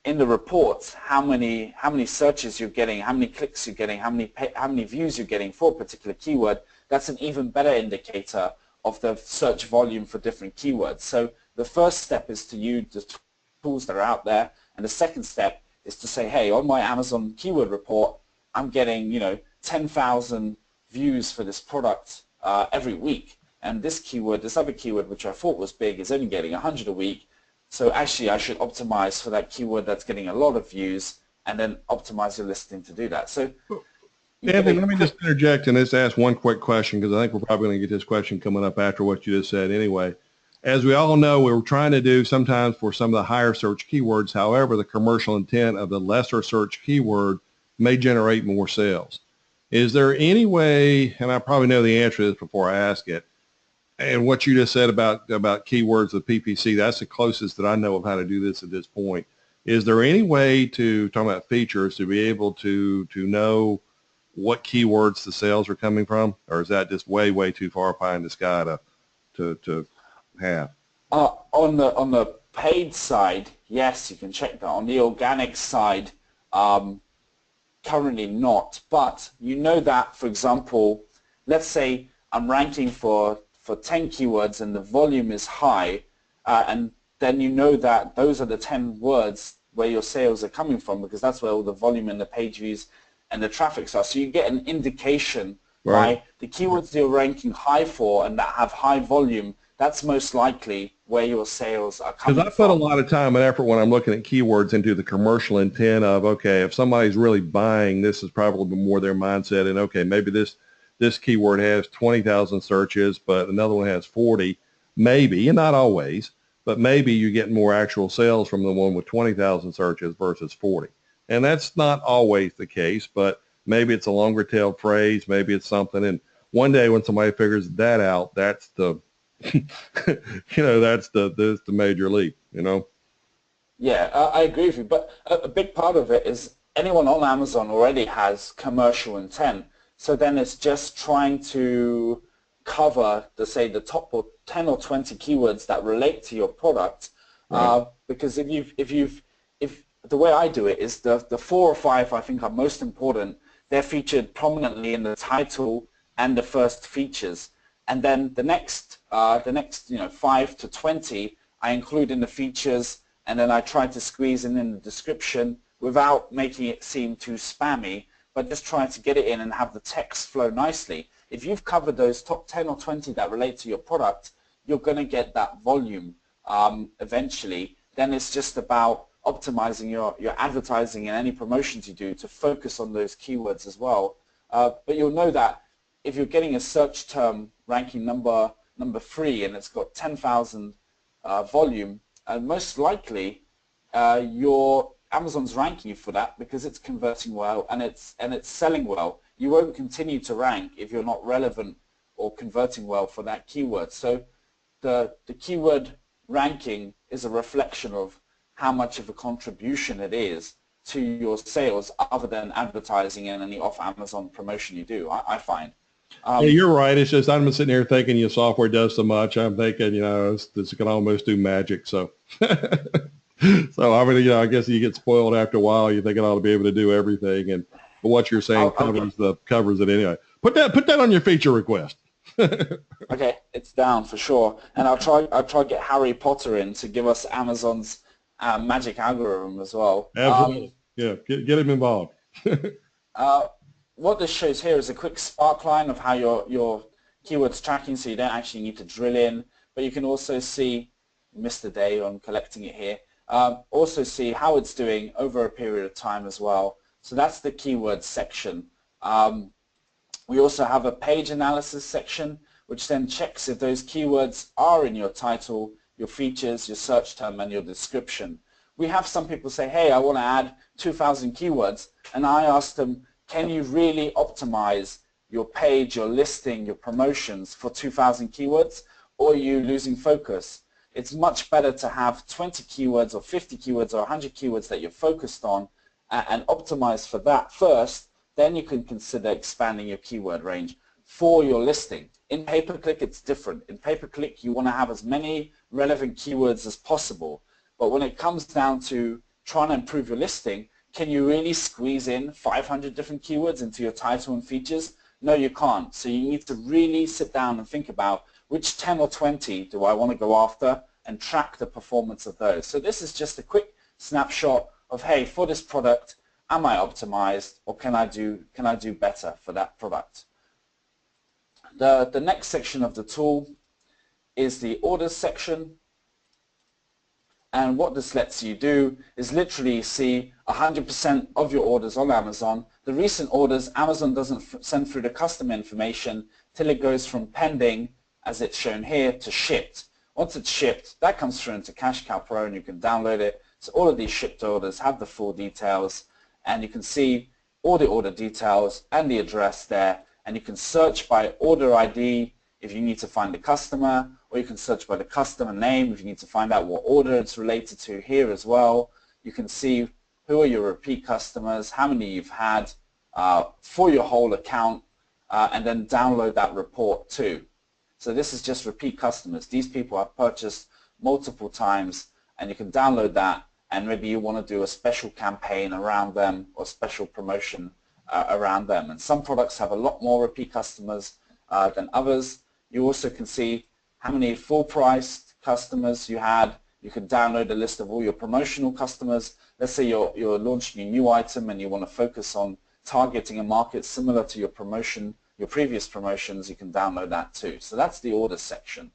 S2: in the reports how many searches you're getting, how many clicks you're getting, how many views you're getting for a particular keyword. That's an even better indicator of the search volume for different keywords. So the first step is to use the tools that are out there, and the second step is to say, hey, on my Amazon keyword report, I'm getting, you know, 10,000 views for this product every week, and this other keyword, which I thought was big, is only getting 100 a week. So actually, I should optimize for that keyword that's getting a lot of views, and then optimize your listing to do that. So,
S1: Anthony, let me just interject and just ask one quick question, because I think we're probably going to get this question coming up after what you just said anyway. As we all know, we're trying to do sometimes for some of the higher search keywords. However, the commercial intent of the lesser search keyword may generate more sales. Is there any way, and I probably know the answer to this before I ask it, and what you just said about keywords with PPC, that's the closest that I know of how to do this at this point. Is there any way to, talking about features, to be able to know what keywords the sales are coming from, or is that just way too far pie in the sky to have?
S2: On the paid side, yes, you can check that. On the organic side, currently not. But you know that, for example, let's say I'm ranking for 10 keywords and the volume is high, and then you know that those are the 10 words where your sales are coming from, because that's where all the volume and the page views and the traffic are. So you get an indication by the keywords you're ranking high for and that have high volume. That's most likely where your sales are coming from.
S1: Because I put a lot of time and effort when I'm looking at keywords into the commercial intent of, okay, if somebody's really buying, this is probably more their mindset, and okay, maybe this keyword has 20,000 searches, but another one has 40, maybe, and not always, but maybe you get more actual sales from the one with 20,000 searches versus 40. And that's not always the case, but maybe it's a longer tail phrase, maybe it's something. And one day when somebody figures that out, that's the, you know, that's the major leap, you know?
S2: Yeah, I agree with you. But a big part of it is anyone on Amazon already has commercial intent. So then it's just trying to cover, say, the top 10 or 20 keywords that relate to your product. Right. Because if the way I do it is the 4 or 5 I think are most important. They're featured prominently in the title and the first features, and then the next 5 to 20 I include in the features, and then I try to squeeze in the description without making it seem too spammy, but just trying to get it in and have the text flow nicely. If you've covered those top 10 or 20 that relate to your product, you're going to get that volume eventually. Then it's just about optimizing your advertising and any promotions you do to focus on those keywords as well. But you'll know that if you're getting a search term ranking number 3 and it's got 10,000 volume, most likely your Amazon's ranking you for that because it's converting well and it's selling well. You won't continue to rank if you're not relevant or converting well for that keyword. So the keyword ranking is a reflection of how much of a contribution it is to your sales other than advertising and any off Amazon promotion you do, I find.
S1: Yeah, you're right. It's just I'm sitting here thinking your software does so much. I'm thinking, this can almost do magic. So, so I mean, I guess you get spoiled after a while. You think it ought to be able to do everything, and but what you're saying
S2: I'll get,
S1: covers it anyway. Put that on your feature request.
S2: okay, it's down for sure. And I'll try get Harry Potter in to give us Amazon's magic algorithm as well.
S1: Absolutely. Yeah, get him involved.
S2: Uh, what this shows here is a quick spark line of how your keywords tracking, so you don't actually need to drill in, but you can also see, missed a day on collecting it here, also see how it's doing over a period of time as well. So that's the keyword section. We also have a page analysis section, which then checks if those keywords are in your title, your features, your search term, and your description. We have some people say, hey, I want to add 2,000 keywords, and I ask them, can you really optimize your page, your listing, your promotions for 2,000 keywords, or are you losing focus? It's much better to have 20 keywords or 50 keywords or 100 keywords that you're focused on and optimize for that first. Then you can consider expanding your keyword range for your listing. In pay-per-click, it's different. In pay-per-click, you want to have as many relevant keywords as possible. But when it comes down to trying to improve your listing, can you really squeeze in 500 different keywords into your title and features? No, you can't. So you need to really sit down and think about which 10 or 20 do I want to go after and track the performance of those. So this is just a quick snapshot of, hey, for this product, am I optimized, or can I do better for that product? The next section of the tool is the orders section. And what this lets you do is literally see 100% of your orders on Amazon. The recent orders, Amazon doesn't send through the customer information till it goes from pending, as it's shown here, to shipped. Once it's shipped, that comes through into Cash Cow Pro, and you can download it. So all of these shipped orders have the full details, and you can see all the order details and the address there, and you can search by order ID if you need to find the customer, or you can search by the customer name if you need to find out what order it's related to here as well. You can see who are your repeat customers, how many you've had for your whole account, and then download that report too. So this is just repeat customers. These people have purchased multiple times, and you can download that, and maybe you want to do a special campaign around them or special promotion around them. And some products have a lot more repeat customers than others. You also can see how many full-priced customers you had. You can download a list of all your promotional customers. Let's say you're launching a new item and you want to focus on targeting a market similar to your promotion, your previous promotions. You can download that too. So that's the order section.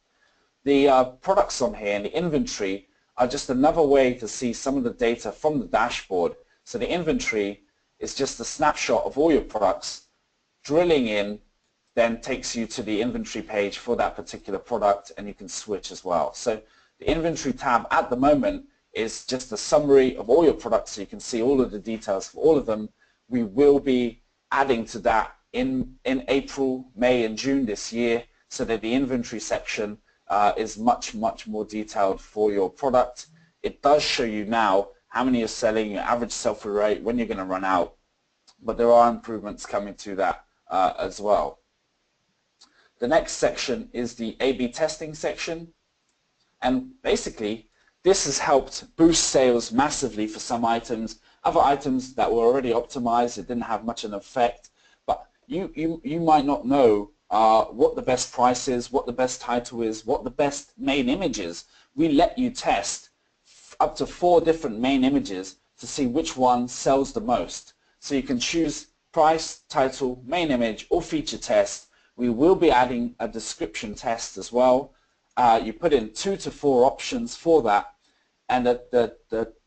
S2: The products on here and the inventory are just another way to see some of the data from the dashboard. So the inventory is just a snapshot of all your products. Drilling in then takes you to the inventory page for that particular product, and you can switch as well. So the inventory tab at the moment is just a summary of all your products, so you can see all of the details for all of them. We will be adding to that in April, May, and June this year, so that the inventory section is much more detailed for your product. It does show you now how many you're selling, your average sell-through rate, when you're going to run out, but there are improvements coming to that as well. The next section is the A/B testing section, and basically this has helped boost sales massively for some items. Other items that were already optimized, it didn't have much of an effect, but you might not know what the best price is, what the best title is, what the best main image is. We let you test up to 4 different main images to see which one sells the most. So you can choose price, title, main image, or feature test. We will be adding a description test as well. You put in 2 to 4 options for that, and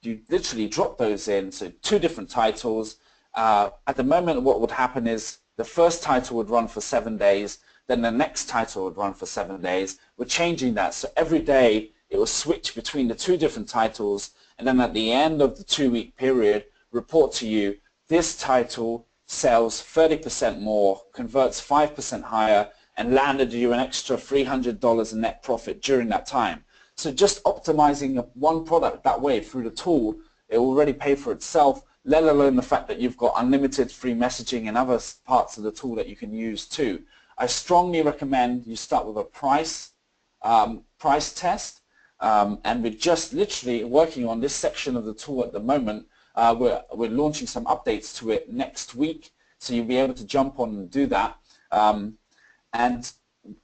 S2: you literally drop those in, so 2 different titles. At the moment, what would happen is the first title would run for 7 days, then the next title would run for 7 days. We're changing that, so every day it will switch between the 2 different titles, and then at the end of the 2-week period, report to you, this title sells 30% more, converts 5% higher, and landed you an extra $300 in net profit during that time. So just optimizing one product that way through the tool, it will already pay for itself, let alone the fact that you've got unlimited free messaging and other parts of the tool that you can use too. I strongly recommend you start with a price test, and we're just literally working on this section of the tool at the moment. We're launching some updates to it next week, so you'll be able to jump on and do that. And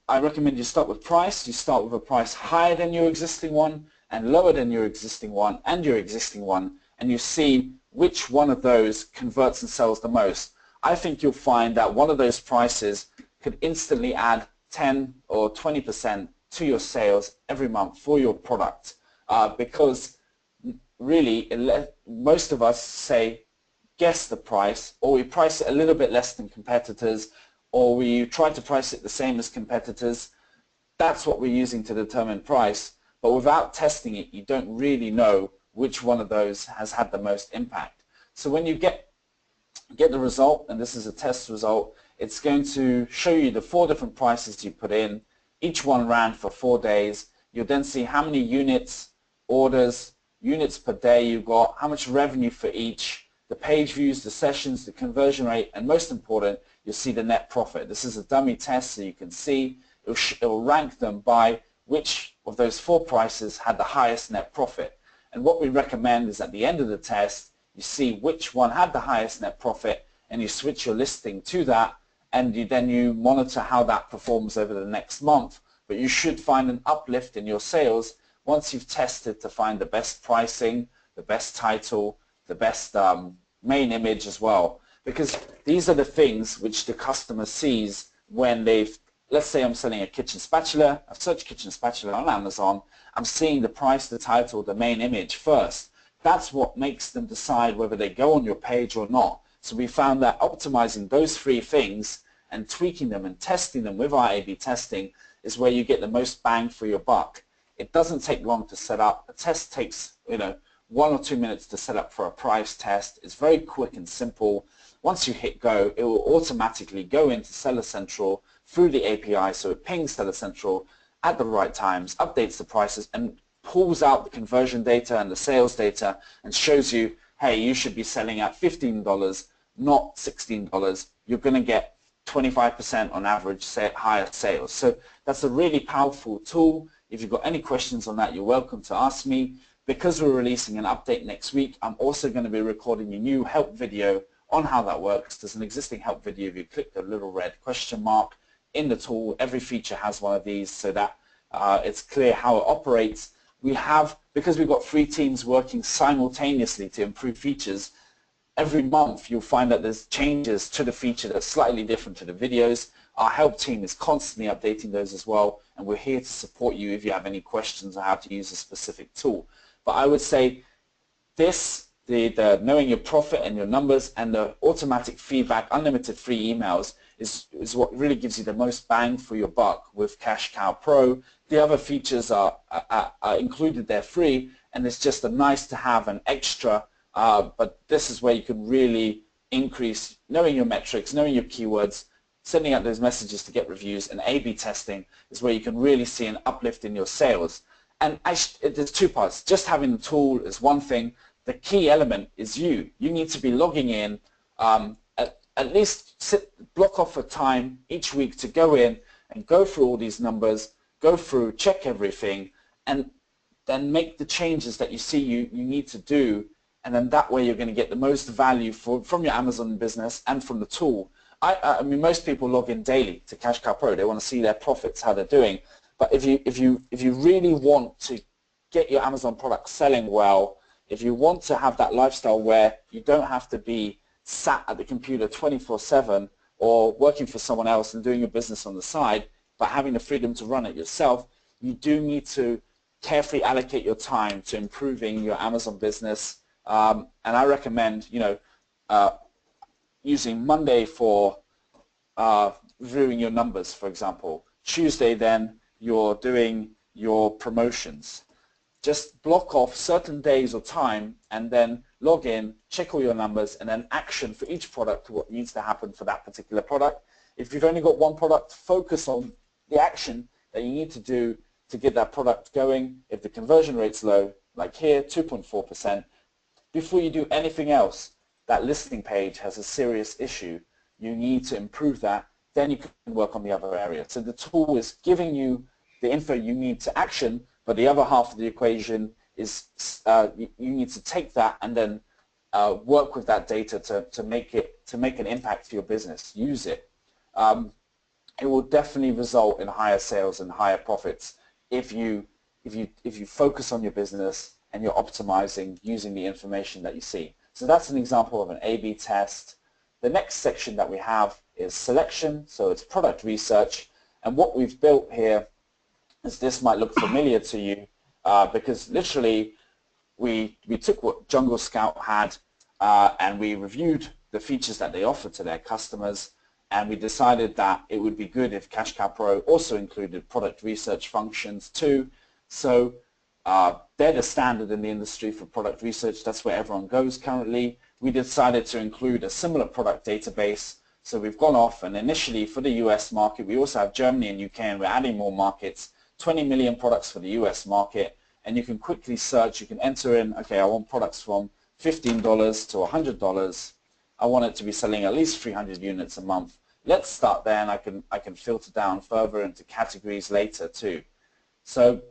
S2: I recommend you start with price. You start with a price higher than your existing one and lower than your existing one and your existing one, and you see which one of those converts and sells the most. I think you'll find that one of those prices could instantly add 10 or 20% to your sales every month for your product, because really most of us say guess the price, or we price it a little bit less than competitors, or we try to price it the same as competitors. That's what we're using to determine price, but without testing it, you don't really know which one of those has had the most impact. So when you get the result, and this is a test result, it's going to show you the 4 different prices you put in. Each one ran for 4 days. You'll then see how many units, orders, units per day you got, how much revenue for each, the page views, the sessions, the conversion rate, and most important, you'll see the net profit. This is a dummy test, so you can see it will rank them by which of those 4 prices had the highest net profit. And what we recommend is at the end of the test, you see which one had the highest net profit, and you switch your listing to that, and then you monitor how that performs over the next month. But you should find an uplift in your sales once you've tested to find the best pricing, the best title, the best main image as well. Because these are the things which the customer sees when they've, let's say I'm selling a kitchen spatula, I've searched kitchen spatula on Amazon, I'm seeing the price, the title, the main image first. That's what makes them decide whether they go on your page or not. So we found that optimizing those 3 things and tweaking them and testing them with our A/B testing is where you get the most bang for your buck. It doesn't take long to set up. A test takes 1 or 2 minutes to set up for a price test. It's very quick and simple. Once you hit go, it will automatically go into Seller Central through the API, so it pings Seller Central at the right times, updates the prices, and pulls out the conversion data and the sales data and shows you, hey, you should be selling at $15, not $16. You're going to get 25% on average higher sales. So that's a really powerful tool. If you've got any questions on that, you're welcome to ask me. Because we're releasing an update next week, I'm also going to be recording a new help video on how that works. There's an existing help video. If you click the little red question mark in the tool, every feature has one of these so that it's clear how it operates. We have, because we've got 3 teams working simultaneously to improve features, every month you'll find that there's changes to the feature that's slightly different to the videos. Our help team is constantly updating those as well, and we're here to support you if you have any questions on how to use a specific tool. But I would say this, the knowing your profit and your numbers and the automatic feedback, unlimited free emails is what really gives you the most bang for your buck with Cash Cow Pro. The other features are included, they're free, and it's just a nice to have an extra, but this is where you can really increase knowing your metrics, knowing your keywords, sending out those messages to get reviews, and A/B testing is where you can really see an uplift in your sales. And there's 2 parts. Just having the tool is one thing. The key element is you. You need to be logging in, at least block off a time each week to go in and go through all these numbers, go through, check everything, and then make the changes that you see you need to do, and then that way you're going to get the most value from your Amazon business and from the tool. I mean, most people log in daily to Cash Cow Pro. They want to see their profits, how they're doing. But if you really want to get your Amazon product selling well, if you want to have that lifestyle where you don't have to be sat at the computer 24/7 or working for someone else and doing your business on the side, but having the freedom to run it yourself, you do need to carefully allocate your time to improving your Amazon business. And I recommend, using Monday for reviewing your numbers, for example. Tuesday, then, you're doing your promotions. Just block off certain days or time and then log in, check all your numbers, and then action for each product what needs to happen for that particular product. If you've only got one product, focus on the action that you need to do to get that product going. If the conversion rate's low, like here, 2.4%, before you do anything else, that listing page has a serious issue. You need to improve that. then you can work on the other area. So the tool is giving you the info you need to action, but the other half of the equation is you need to take that and then work with that data to make an impact for your business. Use it. It will definitely result in higher sales and higher profits if you focus on your business and you're optimizing using the information that you see. So that's an example of an A/B test. The next section that we have is selection, so it's product research, and what we've built here is, this might look familiar to you because literally we took what Jungle Scout had and we reviewed the features that they offer to their customers, and we decided that it would be good if Cash Cow Pro also included product research functions too. So they're the standard in the industry for product research. That's where everyone goes currently. We decided to include a similar product database. So we've gone off, and initially for the US market, we also have Germany and UK, and we're adding more markets, 20 million products for the US market. And you can quickly search, you can enter in, okay, I want products from $15 to $100. I want it to be selling at least 300 units a month. Let's start there, and I can filter down further into categories later too. So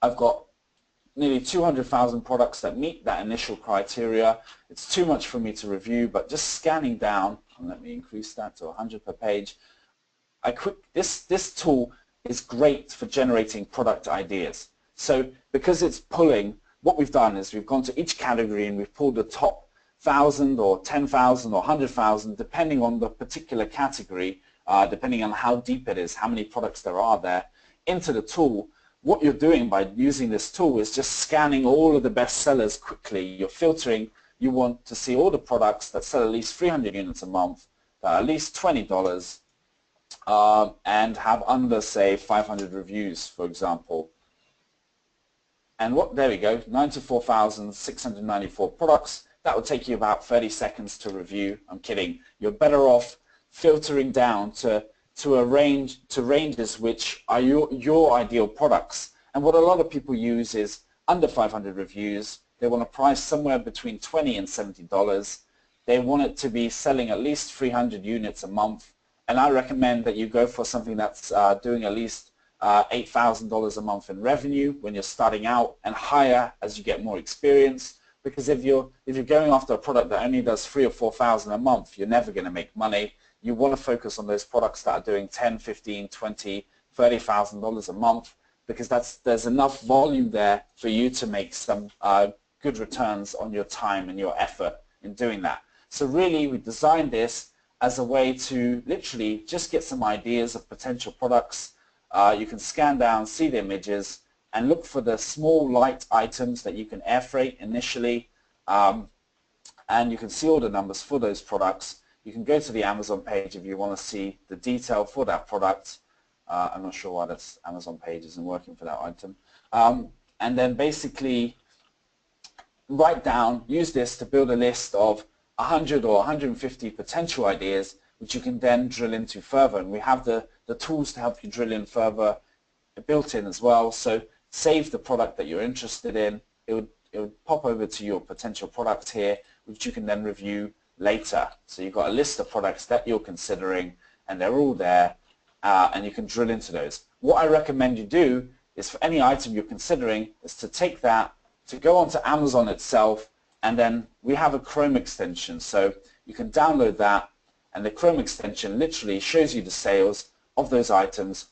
S2: I've got nearly 200,000 products that meet that initial criteria. It's too much for me to review, but just scanning down, and let me increase that to 100 per page. This tool is great for generating product ideas. So because it's pulling, what we've done is we've gone to each category and we've pulled the top 1,000 or 10,000 or 100,000, depending on the particular category, depending on how deep it is, how many products there are there, into the tool. What you're doing by using this tool is just scanning all of the best sellers quickly. You're filtering. You want to see all the products that sell at least 300 units a month, at least $20, and have under, say, 500 reviews, for example. And there we go, 94,694 products. That will take you about 30 seconds to review. I'm kidding. You're better off filtering down to ranges which are your ideal products. And what a lot of people use is under 500 reviews. They want a price somewhere between $20 and $70. They want it to be selling at least 300 units a month. And I recommend that you go for something that's doing at least $8,000 a month in revenue when you're starting out, and higher as you get more experience. Because if you're going after a product that only does 3,000 or 4,000 a month, you're never going to make money. You want to focus on those products that are doing $10,000, $15,000, $20,000, $30,000 a month, because there's enough volume there for you to make some good returns on your time and your effort in doing that. So really, we designed this as a way to literally just get some ideas of potential products. You can scan down, see the images, and look for the small light items that you can air freight initially, and you can see all the numbers for those products. You can go to the Amazon page if you want to see the detail for that product. I'm not sure why that Amazon page isn't working for that item. And then basically write down, use this to build a list of 100 or 150 potential ideas, which you can then drill into further. And we have the tools to help you drill in further built in as well. So save the product that you're interested in. It would pop over to your potential product here, which you can then review later. So you've got a list of products that you're considering, and they're all there, and you can drill into those. What I recommend you do is, for any item you're considering, is to take that, to go onto Amazon itself, and then we have a Chrome extension. So you can download that, and the Chrome extension literally shows you the sales of those items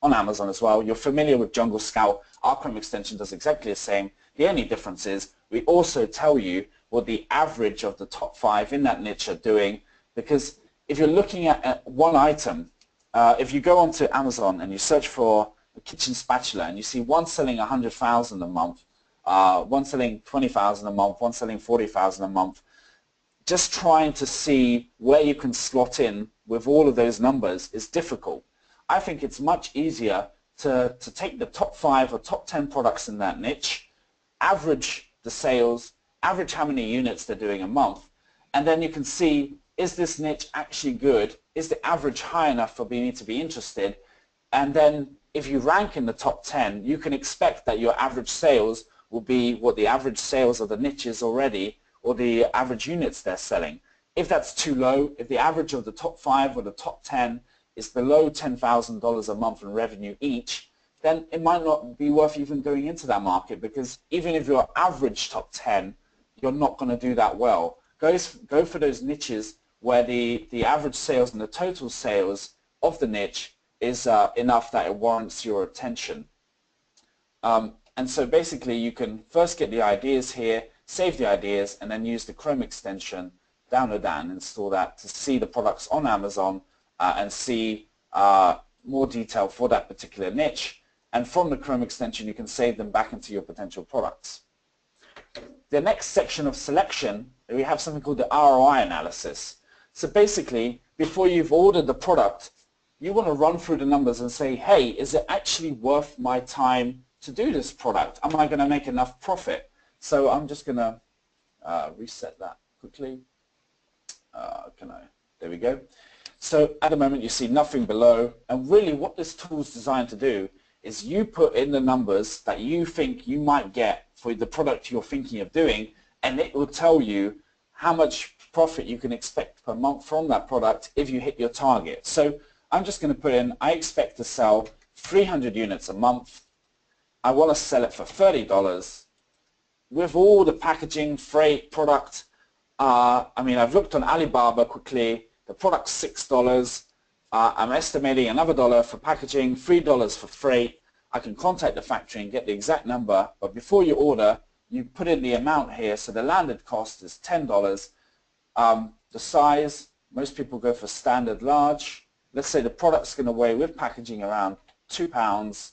S2: on Amazon as well. You're familiar with Jungle Scout. Our Chrome extension does exactly the same. The only difference is we also tell you what the average of the top 5 in that niche are doing, because if you're looking at one item, if you go onto Amazon and you search for a kitchen spatula and you see one selling 100,000 a month, one selling 20,000 a month, one selling 40,000 a month, just trying to see where you can slot in with all of those numbers is difficult. I think it's much easier to take the top 5 or top 10 products in that niche, average the sales, average how many units they're doing a month, and then you can see, is this niche actually good? Is the average high enough for me to be interested? And then if you rank in the top 10, you can expect that your average sales will be what the average sales of the niche is already, or the average units they're selling. If that's too low, if the average of the top 5 or the top 10 is below $10,000 a month in revenue each, then it might not be worth even going into that market, because even if you're average top 10, you're not going to do that well. Go for those niches where the average sales and the total sales of the niche is enough that it warrants your attention. And so basically you can first get the ideas here, save the ideas, and then use the Chrome extension, download that and install that to see the products on Amazon and see more detail for that particular niche. And from the Chrome extension, you can save them back into your potential products. The next section of selection, we have something called the ROI analysis. So basically, before you've ordered the product, you want to run through the numbers and say, hey, is it actually worth my time to do this product? Am I going to make enough profit? So I'm just going to reset that quickly. There we go. So at the moment you see nothing below, and really what this tool is designed to do is you put in the numbers that you think you might get for the product you're thinking of doing, and it will tell you how much profit you can expect per month from that product if you hit your target. So I'm just going to put in, I expect to sell 300 units a month. I want to sell it for $30 with all the packaging, freight, product. I mean, I've looked on Alibaba quickly. The product's $6. I'm estimating another $1 for packaging, $3 for freight. I can contact the factory and get the exact number, but before you order, you put in the amount here. So the landed cost is $10. The size, most people go for standard large. Let's say the product's going to weigh with packaging around 2 pounds,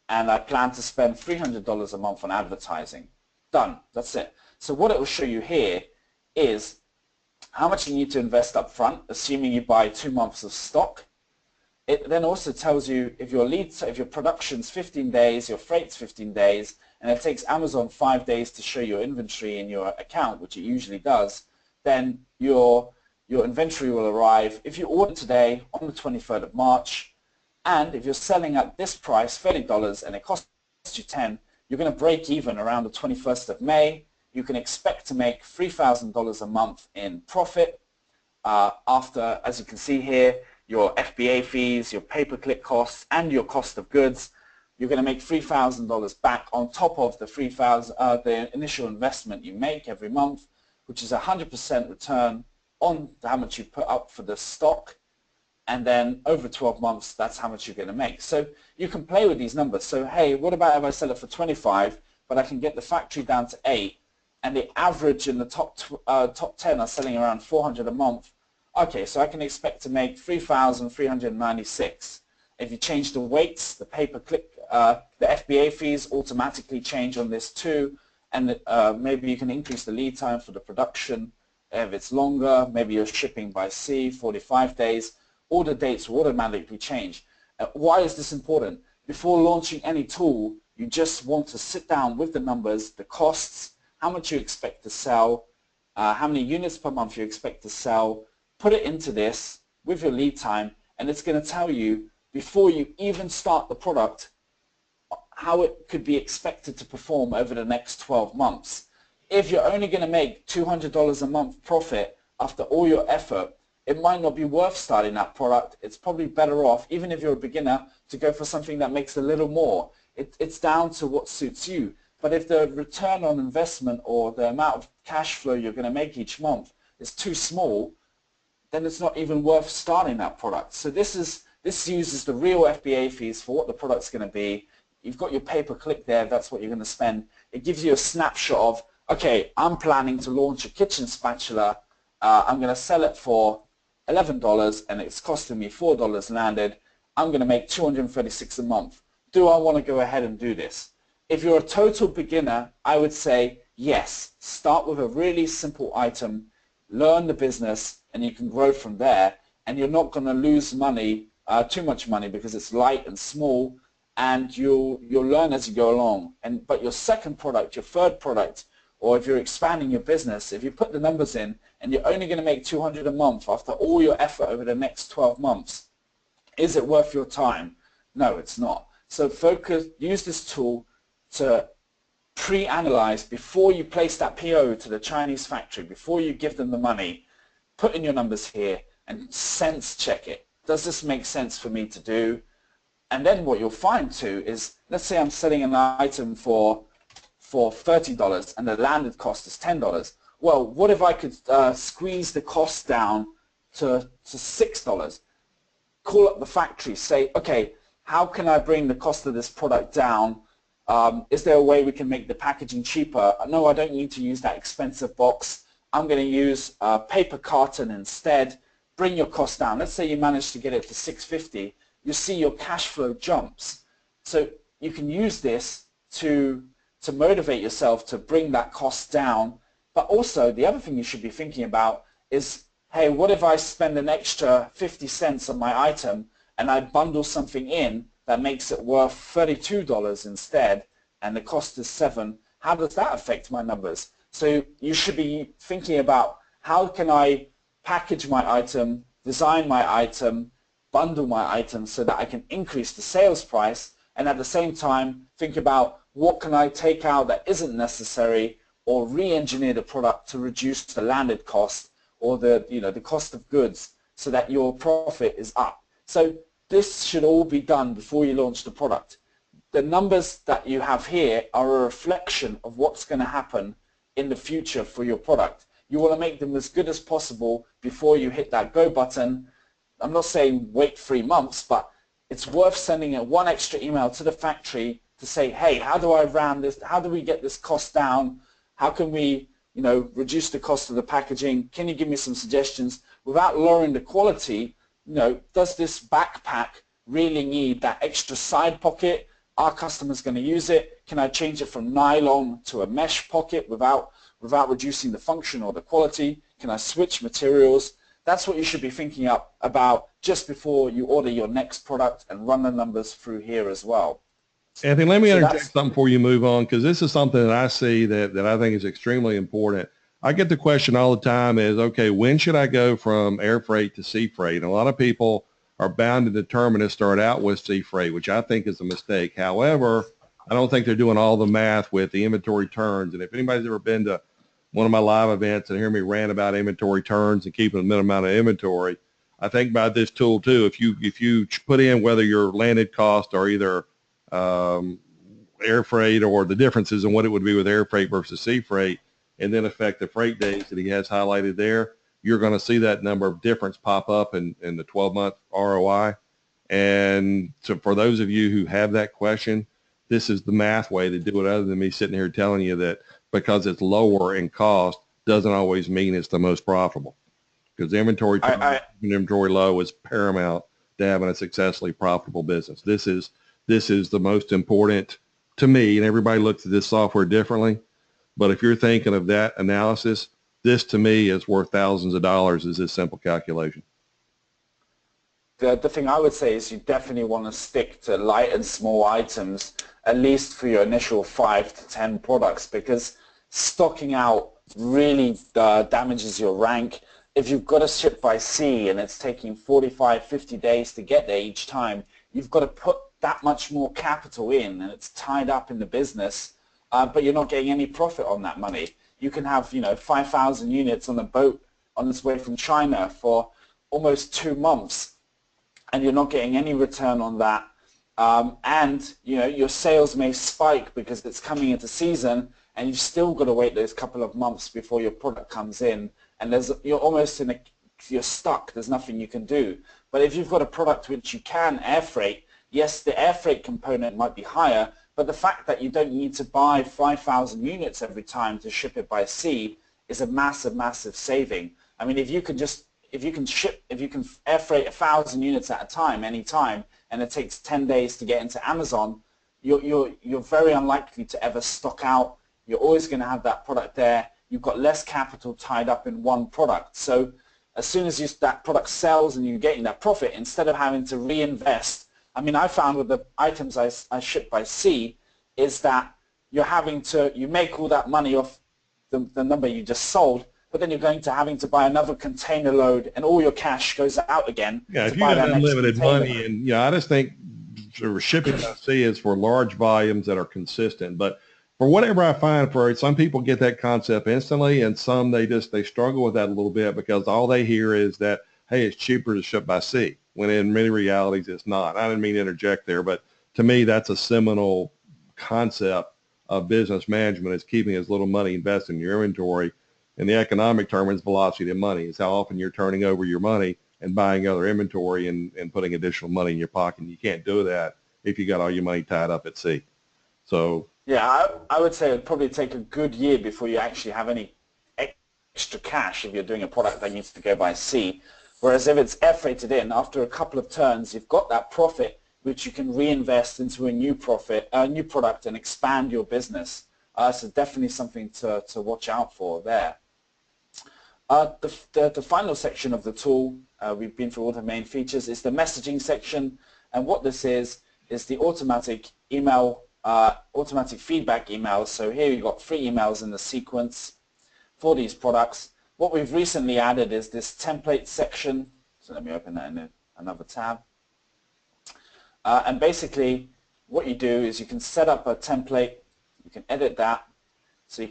S2: and I plan to spend $300 a month on advertising. Done. That's it. So what it will show you here is how much you need to invest up front, assuming you buy 2 months of stock. It then also tells you if your production's 15 days, your freight's 15 days, and it takes Amazon 5 days to show your inventory in your account, which it usually does, then your inventory will arrive if you order today on the 23rd of March, and if you're selling at this price, $30, and it costs you $10, you're going to break even around the 21st of May. You can expect to make $3,000 a month in profit after, as you can see here, your FBA fees, your pay-per-click costs, and your cost of goods. You're going to make $3,000 back on top of the initial investment you make every month, which is 100% return on how much you put up for the stock. And then over 12 months, that's how much you're going to make. So you can play with these numbers. So hey, what about if I sell it for 25, but I can get the factory down to 8, and the average in the top 10 are selling around 400 a month. Okay, so I can expect to make 3,396. If you change the weights, the pay-per-click, the FBA fees automatically change on this too, and maybe you can increase the lead time for the production. If it's longer, maybe you're shipping by sea, 45 days. All the dates will automatically change. Why is this important? Before launching any tool, you just want to sit down with the numbers, the costs, how much you expect to sell, how many units per month you expect to sell, put it into this with your lead time, and it's going to tell you before you even start the product how it could be expected to perform over the next 12 months. If you're only going to make $200 a month profit after all your effort, it might not be worth starting that product. It's probably better off, even if you're a beginner, to go for something that makes a little more. It's down to what suits you. But if the return on investment or the amount of cash flow you're going to make each month is too small, then it's not even worth starting that product. So this uses the real FBA fees for what the product's going to be. You've got your pay-per-click there, that's what you're going to spend. It gives you a snapshot of, okay, I'm planning to launch a kitchen spatula. I'm going to sell it for $11 and it's costing me $4 landed. I'm going to make $236 a month. Do I want to go ahead and do this? If you're a total beginner, I would say yes. Start with a really simple item, learn the business, and you can grow from there. And you're not going to lose money, too much money, because it's light and small, and you'll learn as you go along. But your second product, your third product, or if you're expanding your business, if you put the numbers in and you're only going to make $200 a month after all your effort over the next 12 months, is it worth your time? No, it's not. So use this tool to pre-analyze before you place that PO to the Chinese factory, before you give them the money. Put in your numbers here and sense check it. Does this make sense for me to do? And then what you'll find too is, let's say I'm selling an item for $30 and the landed cost is $10. Well, what if I could squeeze the cost down to $6? Call up the factory, say, okay, how can I bring the cost of this product down? Is there a way we can make the packaging cheaper? No, I don't need to use that expensive box. I'm going to use a paper carton instead. Bring your cost down. Let's say you manage to get it to $6.50. You see your cash flow jumps. So you can use this to motivate yourself to bring that cost down. But also the other thing you should be thinking about is, hey, what if I spend an extra 50 cents on my item and I bundle something in that makes it worth $32 instead and the cost is $7? How does that affect my numbers? So you should be thinking about, how can I package my item, design my item, bundle my item so that I can increase the sales price, and at the same time think about what can I take out that isn't necessary, or re-engineer the product to reduce the landed cost or the cost of goods so that your profit is up. So this should all be done before you launch the product. The numbers that you have here are a reflection of what's going to happen in the future for your product. You want to make them as good as possible before you hit that go button. I'm not saying wait 3 months, but it's worth sending one extra email to the factory to say, hey, how do I round this? How do we get this cost down? How can we, reduce the cost of the packaging? Can you give me some suggestions without lowering the quality? Does this backpack really need that extra side pocket? Are customers going to use it? Can I change it from nylon to a mesh pocket without reducing the function or the quality? Can I switch materials? That's what you should be thinking about just before you order your next product, and run the numbers through here as well.
S1: Anthony, let me interject something before you move on, because this is something that I see that I think is extremely important. I get the question all the time is, okay, when should I go from air freight to sea freight? And a lot of people are bound to determine to start out with sea freight, which I think is a mistake. However, I don't think they're doing all the math with the inventory turns. And if anybody's ever been to one of my live events and hear me rant about inventory turns and keeping a minimum amount of inventory, I think about this tool too. If you put in whether your landed cost or either air freight, or the differences in what it would be with air freight versus sea freight, and then affect the freight days that he has highlighted there, you're going to see that number of difference pop up in the 12-month ROI. And so for those of you who have that question, this is the math way to do it, other than me sitting here telling you that because it's lower in cost doesn't always mean it's the most profitable. Because inventory low is paramount to having a successfully profitable business. This is the most important to me, and everybody looks at this software differently. But if you're thinking of that analysis, this to me is worth thousands of dollars, is this simple calculation.
S2: The thing I would say is you definitely want to stick to light and small items, at least for your initial 5 to 10 products, because stocking out really damages your rank. If you've got to ship by sea and it's taking 45, 50 days to get there each time, you've got to put that much more capital in, and it's tied up in the business, but you're not getting any profit on that money. You can have 5,000 units on a boat on its way from China for almost 2 months, and you're not getting any return on that. And your sales may spike because it's coming into season, and you've still got to wait those couple of months before your product comes in, and you're stuck. There's nothing you can do. But if you've got a product which you can air freight, yes, the air freight component might be higher, but the fact that you don't need to buy 5,000 units every time to ship it by sea is a massive, massive saving. I mean, if you can air freight 1,000 units at a time, any time, and it takes 10 days to get into Amazon, you're very unlikely to ever stock out. You're always going to have that product there. You've got less capital tied up in one product. So as soon as that product sells and you're getting that profit, instead of having to reinvest, I mean, I found with the items I ship by sea is that you make all that money off the number you just sold, but then you're having to buy another container load, and all your cash goes out again.
S1: Yeah, if you have unlimited money, and I just think shipping by sea is for large volumes that are consistent. But for whatever I find, for some people get that concept instantly, and some they struggle with that a little bit because all they hear is that, hey, it's cheaper to ship by sea. when in many realities it's not. I didn't mean to interject there, but to me, that's a seminal concept of business management, is keeping as little money invested in your inventory. In the economic term, it's velocity of money. It's how often you're turning over your money and buying other inventory and putting additional money in your pocket. And you can't do that if you got all your money tied up at sea. So
S2: yeah, I would say it would probably take a good year before you actually have any extra cash if you're doing a product that needs to go by sea. Whereas if it's air freighted in, after a couple of turns, you've got that profit which you can reinvest into a new product and expand your business. So definitely something to watch out for there. The final section of the tool, we've been through all the main features, is the messaging section. And what this is the automatic email, automatic feedback emails. So here you've got 3 emails in the sequence for these products. What we've recently added is this template section. So let me open that in another tab. And basically what you do is you can set up a template, you can edit that, so you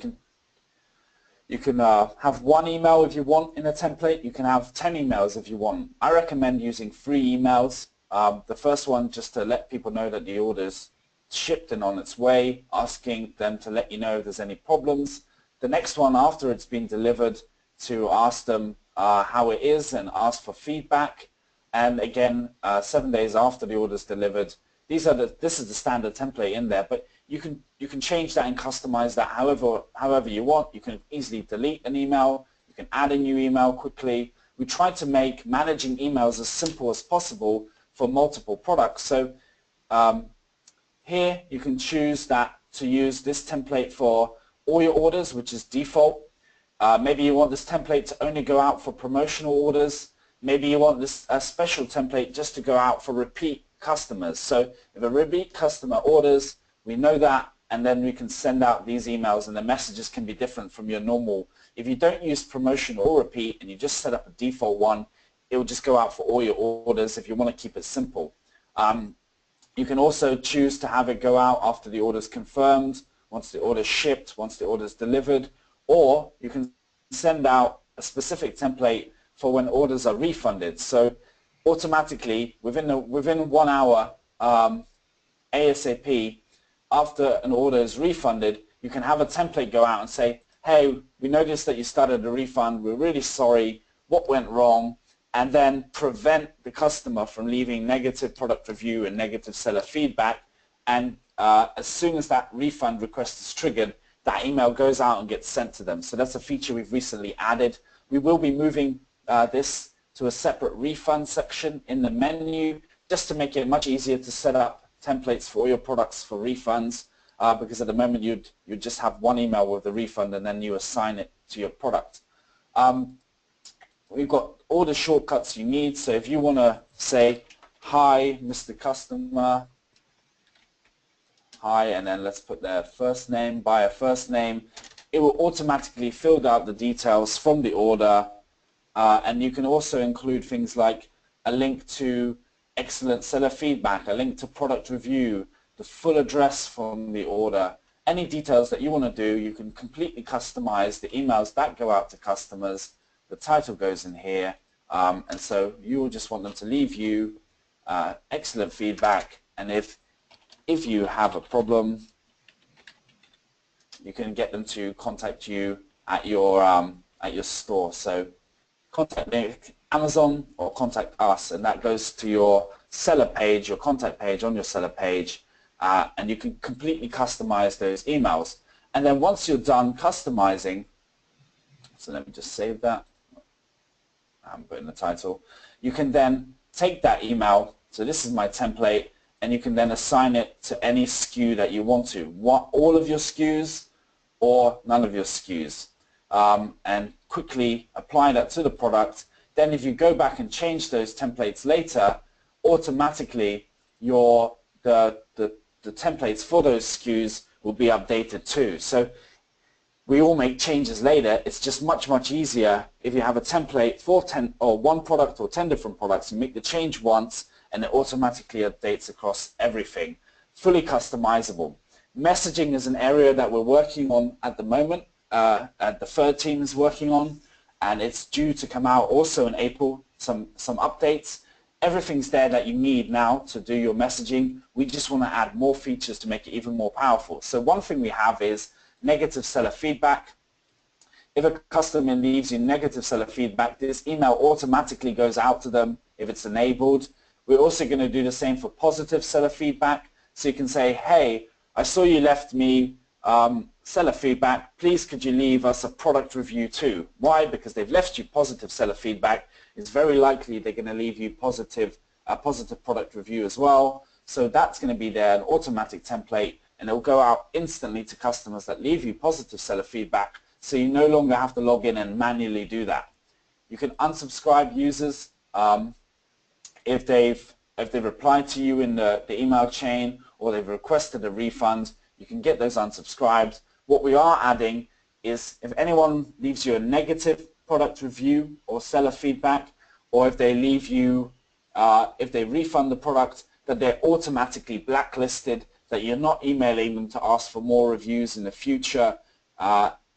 S2: can have 1 email if you want in a template, you can have 10 emails if you want. I recommend using 3 emails. The first one just to let people know that the order's shipped and on its way, asking them to let you know if there's any problems. The next one after it's been delivered to ask them how it is and ask for feedback. And again, 7 days after the order's delivered. This is the standard template in there, but you can change that and customize that however you want. You can easily delete an email. You can add a new email quickly. We try to make managing emails as simple as possible for multiple products. So here you can choose to use this template for all your orders, which is default. Maybe you want this template to only go out for promotional orders. Maybe you want this special template just to go out for repeat customers. So if a repeat customer orders, we know that, and then we can send out these emails, and the messages can be different from your normal. If you don't use promotion or repeat and you just set up a default one, it will just go out for all your orders if you want to keep it simple. You can also choose to have it go out after the order is confirmed, once the order is shipped, once the order is delivered, or you can send out a specific template for when orders are refunded. So automatically, within 1 hour, ASAP, after an order is refunded, you can have a template go out and say, hey, we noticed that you started a refund, we're really sorry, what went wrong? And then prevent the customer from leaving negative product review and negative seller feedback. And as soon as that refund request is triggered, that email goes out and gets sent to them. So that's a feature we've recently added. We will be moving this to a separate refund section in the menu, just to make it much easier to set up templates for all your products for refunds, because at the moment you'd just have 1 email with the refund and then you assign it to your product. We've got all the shortcuts you need. So if you want to say, hi, Mr. Customer, hi, and then let's put their first name, buyer first name, it will automatically fill out the details from the order. And you can also include things like a link to excellent seller feedback, a link to product review, the full address from the order. Any details that you want to do, you can completely customize the emails that go out to customers. The title goes in here, and so you will just want them to leave you excellent feedback. And if you have a problem, you can get them to contact you at your store. So contact Amazon or contact us, and that goes to your seller page, your contact page on your seller page, and you can completely customize those emails. And then once you're done customizing, so let me just save that. I'm putting the title. You can then take that email, so this is my template, and you can then assign it to any SKU that you want to. All of your SKUs or none of your SKUs. And quickly apply that to the product. Then if you go back and change those templates later, automatically the templates for those SKUs will be updated too. So we all make changes later. It's just much easier if you have a template for 10 or 1 product or 10 different products. You make the change once and it automatically updates across everything. Fully customizable. Messaging is an area that we're working on at the moment. The third team is working on, and it's due to come out also in April, some updates. everything's there that you need now to do your messaging. We just want to add more features to make it even more powerful. So one thing we have is negative seller feedback. If a customer leaves you negative seller feedback, this email automatically goes out to them if it's enabled. We're also going to do the same for positive seller feedback. So you can say, hey, I saw you left me seller feedback. Please could you leave us a product review too? Why? Because they've left you positive seller feedback. It's very likely they're going to leave you a positive product review as well. So that's going to be there, an automatic template, and it will go out instantly to customers that leave you positive seller feedback. So you no longer have to log in and manually do that. You can unsubscribe users if they've replied to you in the email chain or they've requested a refund. You can get those unsubscribed. What we are adding is if anyone leaves you a negative product review or seller feedback, or if they leave you, if they refund the product, that they're automatically blacklisted, that you're not emailing them to ask for more reviews in the future,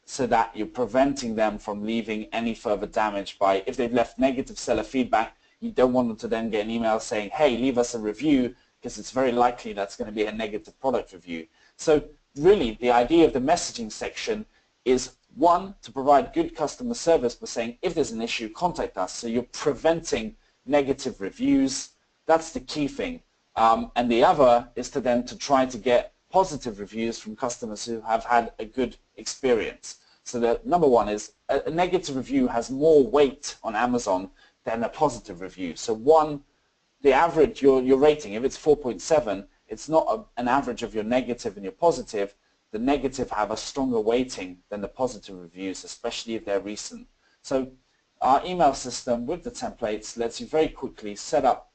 S2: so that you're preventing them from leaving any further damage by, if they've left negative seller feedback, you don't want them to then get an email saying, hey, leave us a review, because it's very likely that's going to be a negative product review. So really the idea of the messaging section is, one, to provide good customer service by saying, if there's an issue, contact us. So you're preventing negative reviews. That's the key thing. And the other is to then to try to get positive reviews from customers who have had a good experience. So the number one is a negative review has more weight on Amazon than a positive review. So one, the average, your rating, if it's 4.7, it's not an average of your negative and your positive. The negative have a stronger weighting than the positive reviews, especially if they're recent. So our email system with the templates lets you very quickly set up,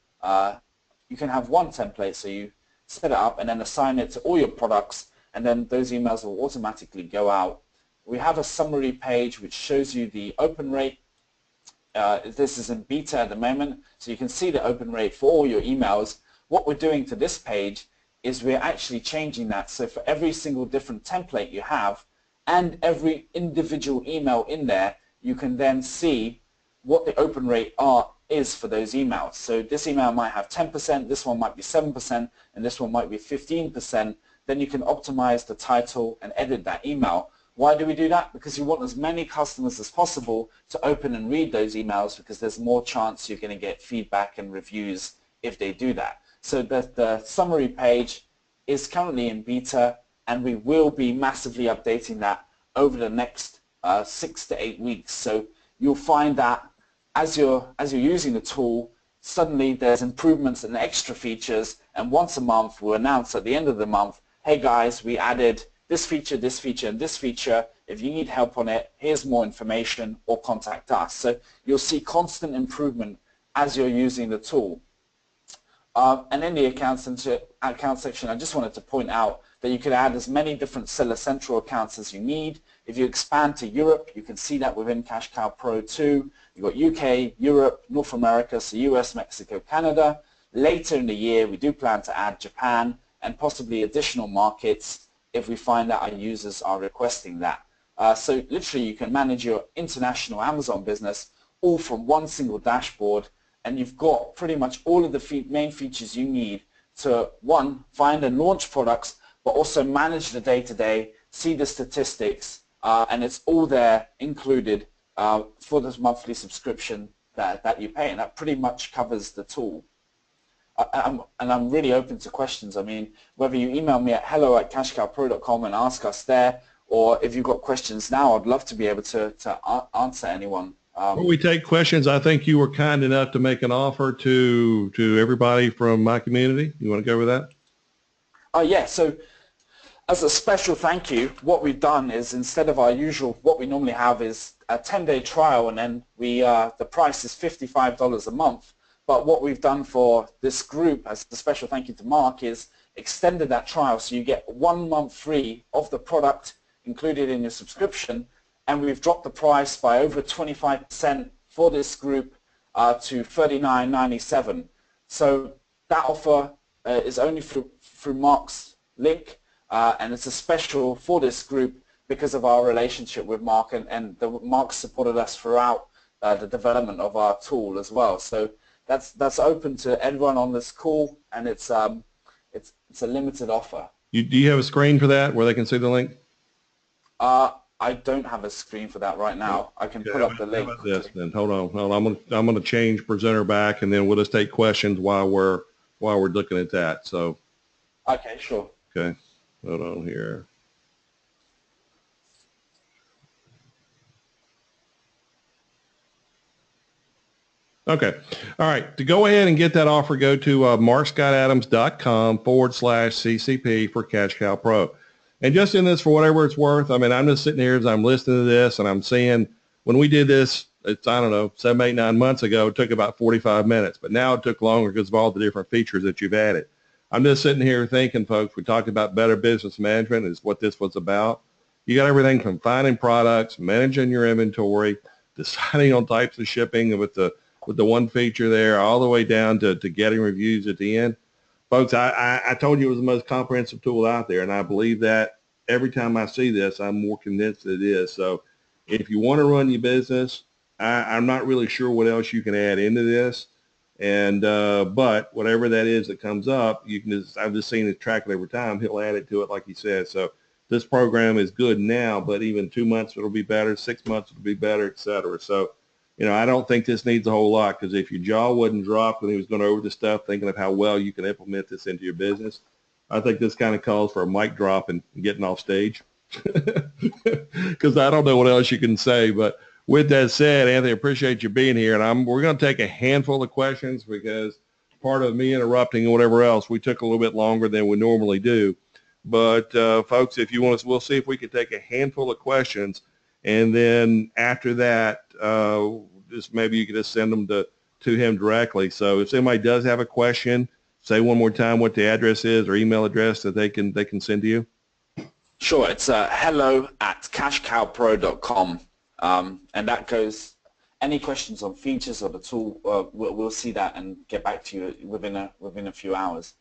S2: you can have one template, so you set it up and then assign it to all your products, and then those emails will automatically go out. We have a summary page which shows you the open rate. This is in beta at the moment, so you can see the open rate for all your emails. What we're doing to this page is we're actually changing that. So for every single different template you have and every individual email in there, you can then see what the open rate is for those emails. So this email might have 10%, this one might be 7%, and this one might be 15%. Then you can optimize the title and edit that email. Why do we do that? Because you want as many customers as possible to open and read those emails, because there's more chance you're going to get feedback and reviews if they do that. So the summary page is currently in beta, and we will be massively updating that over the next 6 to 8 weeks. So you'll find that as you're using the tool, suddenly there's improvements and extra features, and once a month we'll announce at the end of the month, hey guys, we added this feature, and this feature. If you need help on it, here's more information, or contact us. So you'll see constant improvement as you're using the tool. And in the account section, I just wanted to point out that you could add as many different Seller Central accounts as you need. If you expand to Europe, you can see that within Cash Cow Pro 2. You've got UK, Europe, North America, so US, Mexico, Canada. Later in the year, we do plan to add Japan and possibly additional markets if we find that our users are requesting that. So literally, you can manage your international Amazon business all from one single dashboard, and you've got pretty much all of the main features you need to, one, find and launch products, but also manage the day-to-day, see the statistics, and it's all there included for this monthly subscription that you pay, and that pretty much covers the tool. And I'm really open to questions. I mean, whether you email me at hello@cashcowpro.com and ask us there, or if you've got questions now, I'd love to be able to answer anyone.
S1: Before we take questions, I think you were kind enough to make an offer to everybody from my community. You want to go with that?
S2: Yeah, so as a special thank you, what we've done is, instead of our usual, what we normally have is a 10-day trial, and then the price is $55 a month. But what we've done for this group, as a special thank you to Mark, is extended that trial, so you get 1 month free of the product included in your subscription, and we've dropped the price by over 25% for this group to $39.97. So that offer is only through Mark's link, and it's a special for this group because of our relationship with Mark, and Mark supported us throughout the development of our tool as well. So that's open to everyone on this call, and it's a limited offer.
S1: Do you have a screen for that where they can see the link?
S2: I don't have a screen for that right now. I can
S1: Okay,
S2: pull up the
S1: how
S2: link
S1: about this
S2: quickly.
S1: then? Hold on. I'm gonna change presenter back, and then we'll just take questions while we're looking at that. So,
S2: Okay, sure.
S1: okay, hold on here. Okay. All right. To go ahead and get that offer, go to markscottadams.com/CCP for Cash Cow Pro. And just in this, for whatever it's worth, I mean, I'm just sitting here as I'm listening to this and I'm seeing when we did this, it's, I don't know, 7, 8, 9 months ago, it took about 45 minutes, but now it took longer because of all the different features that you've added. I'm just sitting here thinking, folks, we talked about better business management is what this was about. You got everything from finding products, managing your inventory, deciding on types of shipping with the one feature there, all the way down to getting reviews at the end. Folks, I told you it was the most comprehensive tool out there, and I believe that every time I see this, I'm more convinced that it is. So if you want to run your business, I'm not really sure what else you can add into this. And but whatever that is that comes up, you can just, I've just seen it track it every time. He'll add it to it like he says. So this program is good now, but even 2 months it'll be better, 6 months it'll be better, et cetera. So I don't think this needs a whole lot, because if your jaw wouldn't drop when he was going over the stuff, thinking of how well you can implement this into your business, I think this kind of calls for a mic drop and getting off stage, because I don't know what else you can say. But with that said, Anthony, I appreciate you being here, and we're going to take a handful of questions, because part of me interrupting and whatever else, we took a little bit longer than we normally do. But folks, if you want us, we'll see if we can take a handful of questions, and then after that, just maybe you can just send them to him directly. So if somebody does have a question, say one more time what the address is or email address that they can send to you.
S2: Sure, it's hello@cashcowpro.com, and that goes. Any questions on features of the tool, we'll see that and get back to you within a few hours.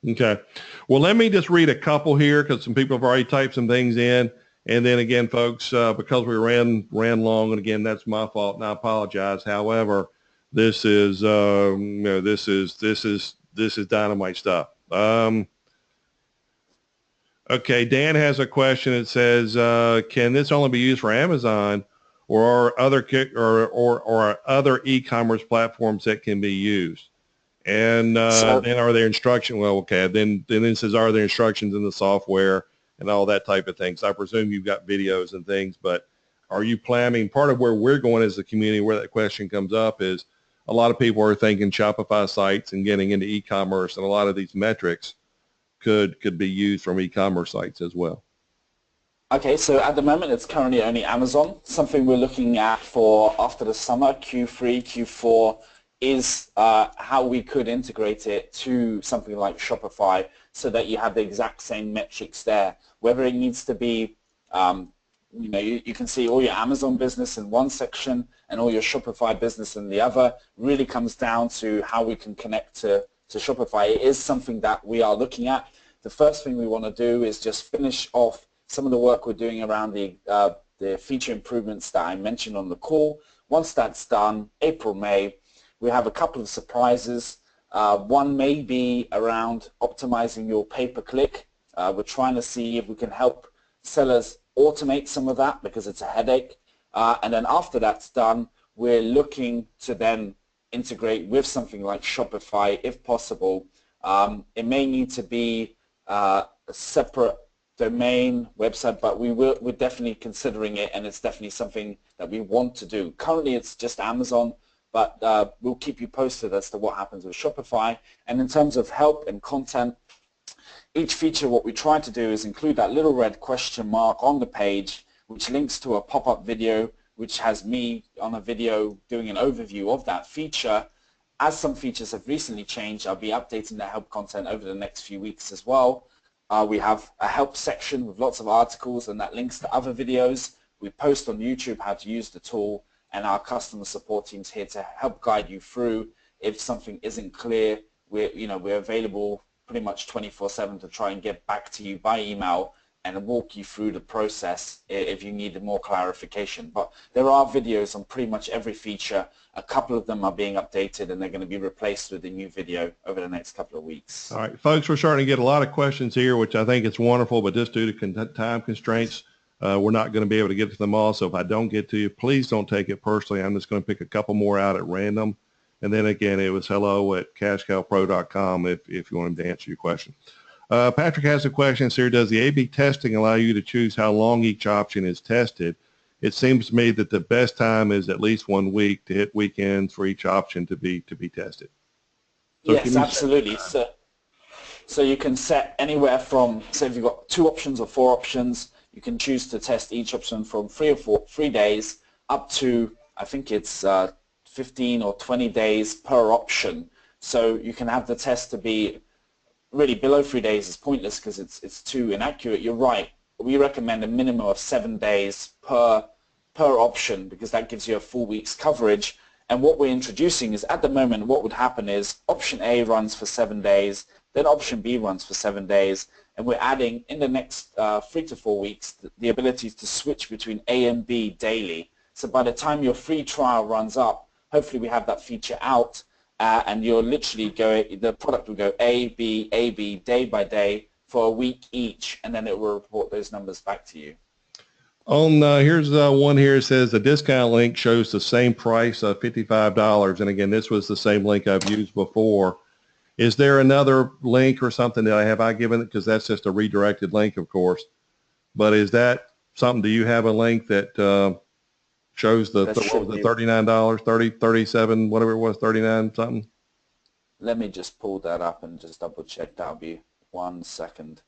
S1: Okay. Well, let me just read a couple here, because some people have already typed some things in. And then again, folks, because we ran long, and again, that's my fault, and I apologize. However, this is this is dynamite stuff. Okay, Dan has a question. It says, can this only be used for Amazon, or are other e-commerce platforms that can be used? And then are there instructions? Well, okay. Then it says, are there instructions in the software and all that type of things? I presume you've got videos and things, but are you planning? Part of where we're going as a community, where that question comes up, is a lot of people are thinking Shopify sites and getting into e-commerce, and a lot of these metrics could be used from e-commerce sites as well.
S2: Okay, so at the moment it's currently only Amazon. Something we're looking at for after the summer, Q3, Q4, is how we could integrate it to something like Shopify, so that you have the exact same metrics there. Whether it needs to be, you can see all your Amazon business in one section and all your Shopify business in the other. Really comes down to how we can connect to Shopify. It is something that we are looking at. The first thing we want to do is just finish off some of the work we're doing around the feature improvements that I mentioned on the call. Once that's done, April, May, we have a couple of surprises. One may be around optimizing your pay-per-click. We're trying to see if we can help sellers automate some of that, because it's a headache. And then after that's done, we're looking to then integrate with something like Shopify if possible. It may need to be a separate domain website, but we're definitely considering it, and it's definitely something that we want to do. Currently it's just Amazon, but we'll keep you posted as to what happens with Shopify. And in terms of help and content, each feature, what we try to do is include that little red question mark on the page, which links to a pop-up video, which has me on a video doing an overview of that feature. As some features have recently changed, I'll be updating the help content over the next few weeks as well. We have a help section with lots of articles, and that links to other videos. We post on YouTube how to use the tool, and our customer support team's here to help guide you through. If something isn't clear, we're available pretty much 24/7 to try and get back to you by email and walk you through the process if you need more clarification. But there are videos on pretty much every feature. A couple of them are being updated, and they're going to be replaced with a new video over the next couple of weeks.
S1: All right, folks, we're starting to get a lot of questions here, which I think it's wonderful, but just due to time constraints, we're not going to be able to get to them all. So if I don't get to you, please don't take it personally. I'm just going to pick a couple more out at random. And then again, it was hello@cashcowpro.com if you want him to answer your question. Patrick has a question here. Does the A/B testing allow you to choose how long each option is tested? It seems to me that the best time is at least 1 week to hit weekends for each option to be tested. So
S2: yes, absolutely. So you can set anywhere from, say if you've got 2 options or 4 options, you can choose to test each option from 3 days up to, I think it's 15 or 20 days per option. So you can have the test to be really below 3 days is pointless because it's too inaccurate. You're right. We recommend a minimum of 7 days per option because that gives you a full week's coverage. And what we're introducing is, at the moment, what would happen is option A runs for 7 days, then option B runs for 7 days, and we're adding in the next 3 to 4 weeks the ability to switch between A and B daily. So by the time your free trial runs up, hopefully we have that feature out, and you're literally going, the product will go A, B, day by day for a week each, and then it will report those numbers back to you.
S1: Here's one here. It says the discount link shows the same price of $55. And again, this was the same link I've used before. Is there another link or something that I given it? Because that's just a redirected link, of course. But is that something? Do you have a link that shows the $39, 37, whatever it was, 39 something?
S2: Let me just pull that up and just double check. That'll be 1 second.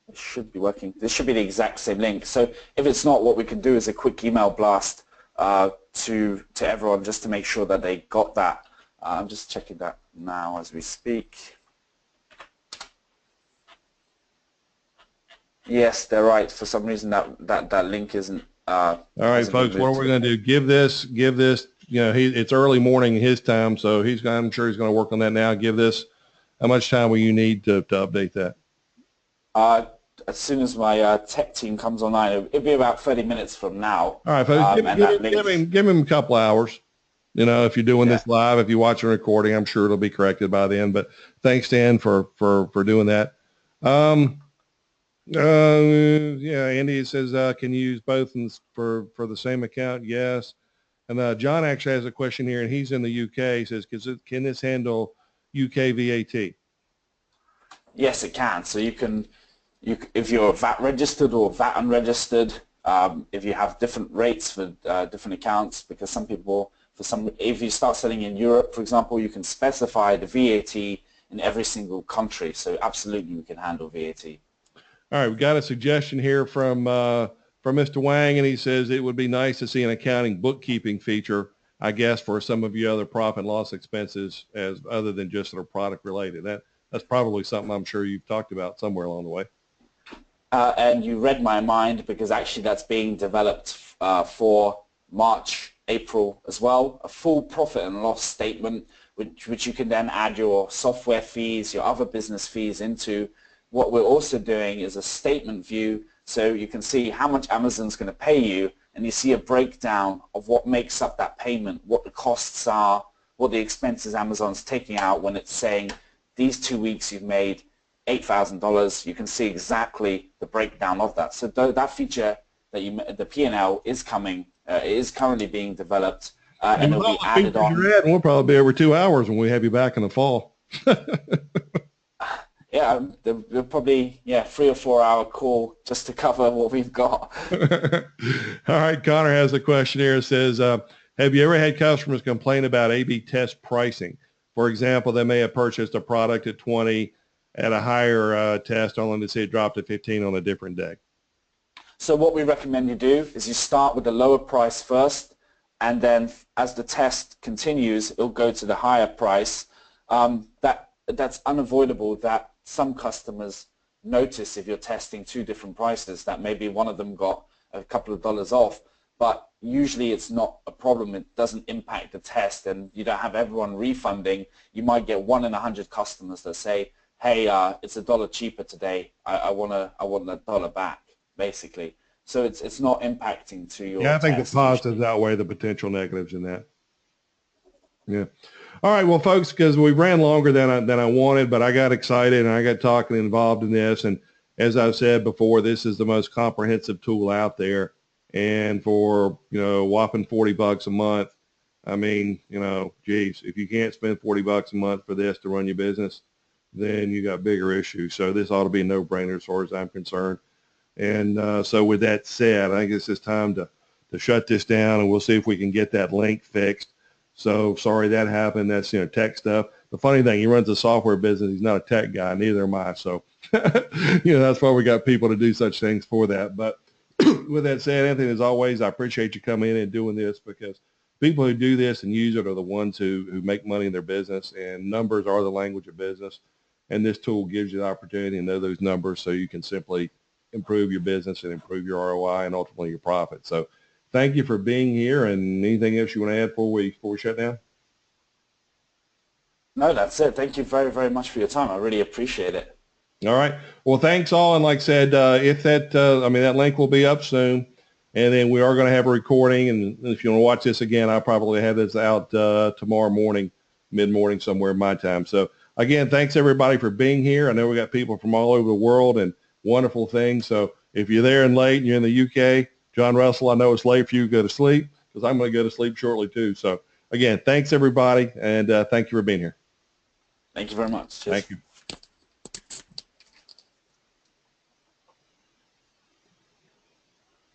S2: It should be working. This should be the exact same link. So if it's not, what we can do is a quick email blast to everyone just to make sure that they got that. I'm just checking that now as we speak. Yes, they're right. For some reason that link isn't.
S1: All right, folks, what we're going to do, give this, it's early morning his time, so I'm sure he's going to work on that now. Give this, how much time will you need to update that?
S2: As soon as my tech team comes online, it'll be about 30 minutes from now.
S1: All right, folks, give him a couple hours. If you're doing this live, if you watch a recording, I'm sure it'll be corrected by then. But thanks, Dan, for doing that. Andy says, can you use both for the same account? Yes. And John actually has a question here, and he's in the UK. He says, can this handle UK VAT?
S2: Yes, it can. So if you're VAT registered or VAT unregistered, if you have different rates for different accounts, because if you start selling in Europe, for example, you can specify the VAT in every single country. So absolutely, we can handle VAT.
S1: All right, we got a suggestion here from Mr. Wang, and he says it would be nice to see an accounting bookkeeping feature, I guess, for some of your other profit and loss expenses as other than just sort of product related. That's probably something I'm sure you've talked about somewhere along the way.
S2: And you read my mind, because actually that's being developed for March, April as well, a full profit and loss statement, which you can then add your software fees, your other business fees into. What we're also doing is a statement view, so you can see how much Amazon's going to pay you, and you see a breakdown of what makes up that payment, what the costs are, what the expenses Amazon's taking out when it's saying these 2 weeks you've made $8,000. You can see exactly the breakdown of that. So that feature that the P&L is coming, is currently being developed, and it'll be added on.
S1: We'll probably be over 2 hours when we have you back in the fall.
S2: Yeah, they're probably 3 or 4 hour call just to cover what we've got.
S1: All right, Connor has a question here. It says, have you ever had customers complain about A/B test pricing? For example, they may have purchased a product at 20 at a higher test, only to see it drop to 15 on a different day.
S2: So what we recommend you do is you start with the lower price first, and then as the test continues, it'll go to the higher price. That's unavoidable that some customers notice if you're testing 2 different prices that maybe one of them got a couple of dollars off, but usually it's not a problem. It doesn't impact the test, and you don't have everyone refunding. You might get 1 in 100 customers that say, hey, it's $1 cheaper today. I want that dollar back, basically. So it's not impacting to your
S1: Yeah, I think the
S2: test
S1: positives
S2: usually.
S1: outweigh the potential negatives in that. Yeah. All right, well, folks, because we ran longer than I wanted, but I got excited and I got talking involved in this. And as I've said before, this is the most comprehensive tool out there. And for, whopping $40 a month, I mean, geez, if you can't spend $40 a month for this to run your business, then you got bigger issues. So this ought to be a no-brainer as far as I'm concerned. And so with that said, I think it's just time to shut this down, and we'll see if we can get that link fixed. So sorry that happened. That's, tech stuff. The funny thing, he runs a software business. He's not a tech guy. Neither am I. So, that's why we got people to do such things for that. But with that said, Anthony, as always, I appreciate you coming in and doing this, because people who do this and use it are the ones who make money in their business, and numbers are the language of business. And this tool gives you the opportunity to know those numbers so you can simply improve your business and improve your ROI and ultimately your profit. So thank you for being here, and anything else you want to add before we shut down?
S2: No, that's it. Thank you very, very much for your time. I really appreciate it.
S1: All right. Well, thanks all. And like I said, if that link will be up soon, and then we are going to have a recording. And if you want to watch this again, I'll probably have this out tomorrow morning, mid-morning somewhere in my time. So again, thanks everybody for being here. I know we got people from all over the world and wonderful things. So if you're there and late and you're in the UK, John Russell, I know it's late for you to go to sleep, because I'm going to go to sleep shortly too. So again, thanks everybody, and thank you for being here.
S2: Thank you very much. Cheers.
S1: Thank you.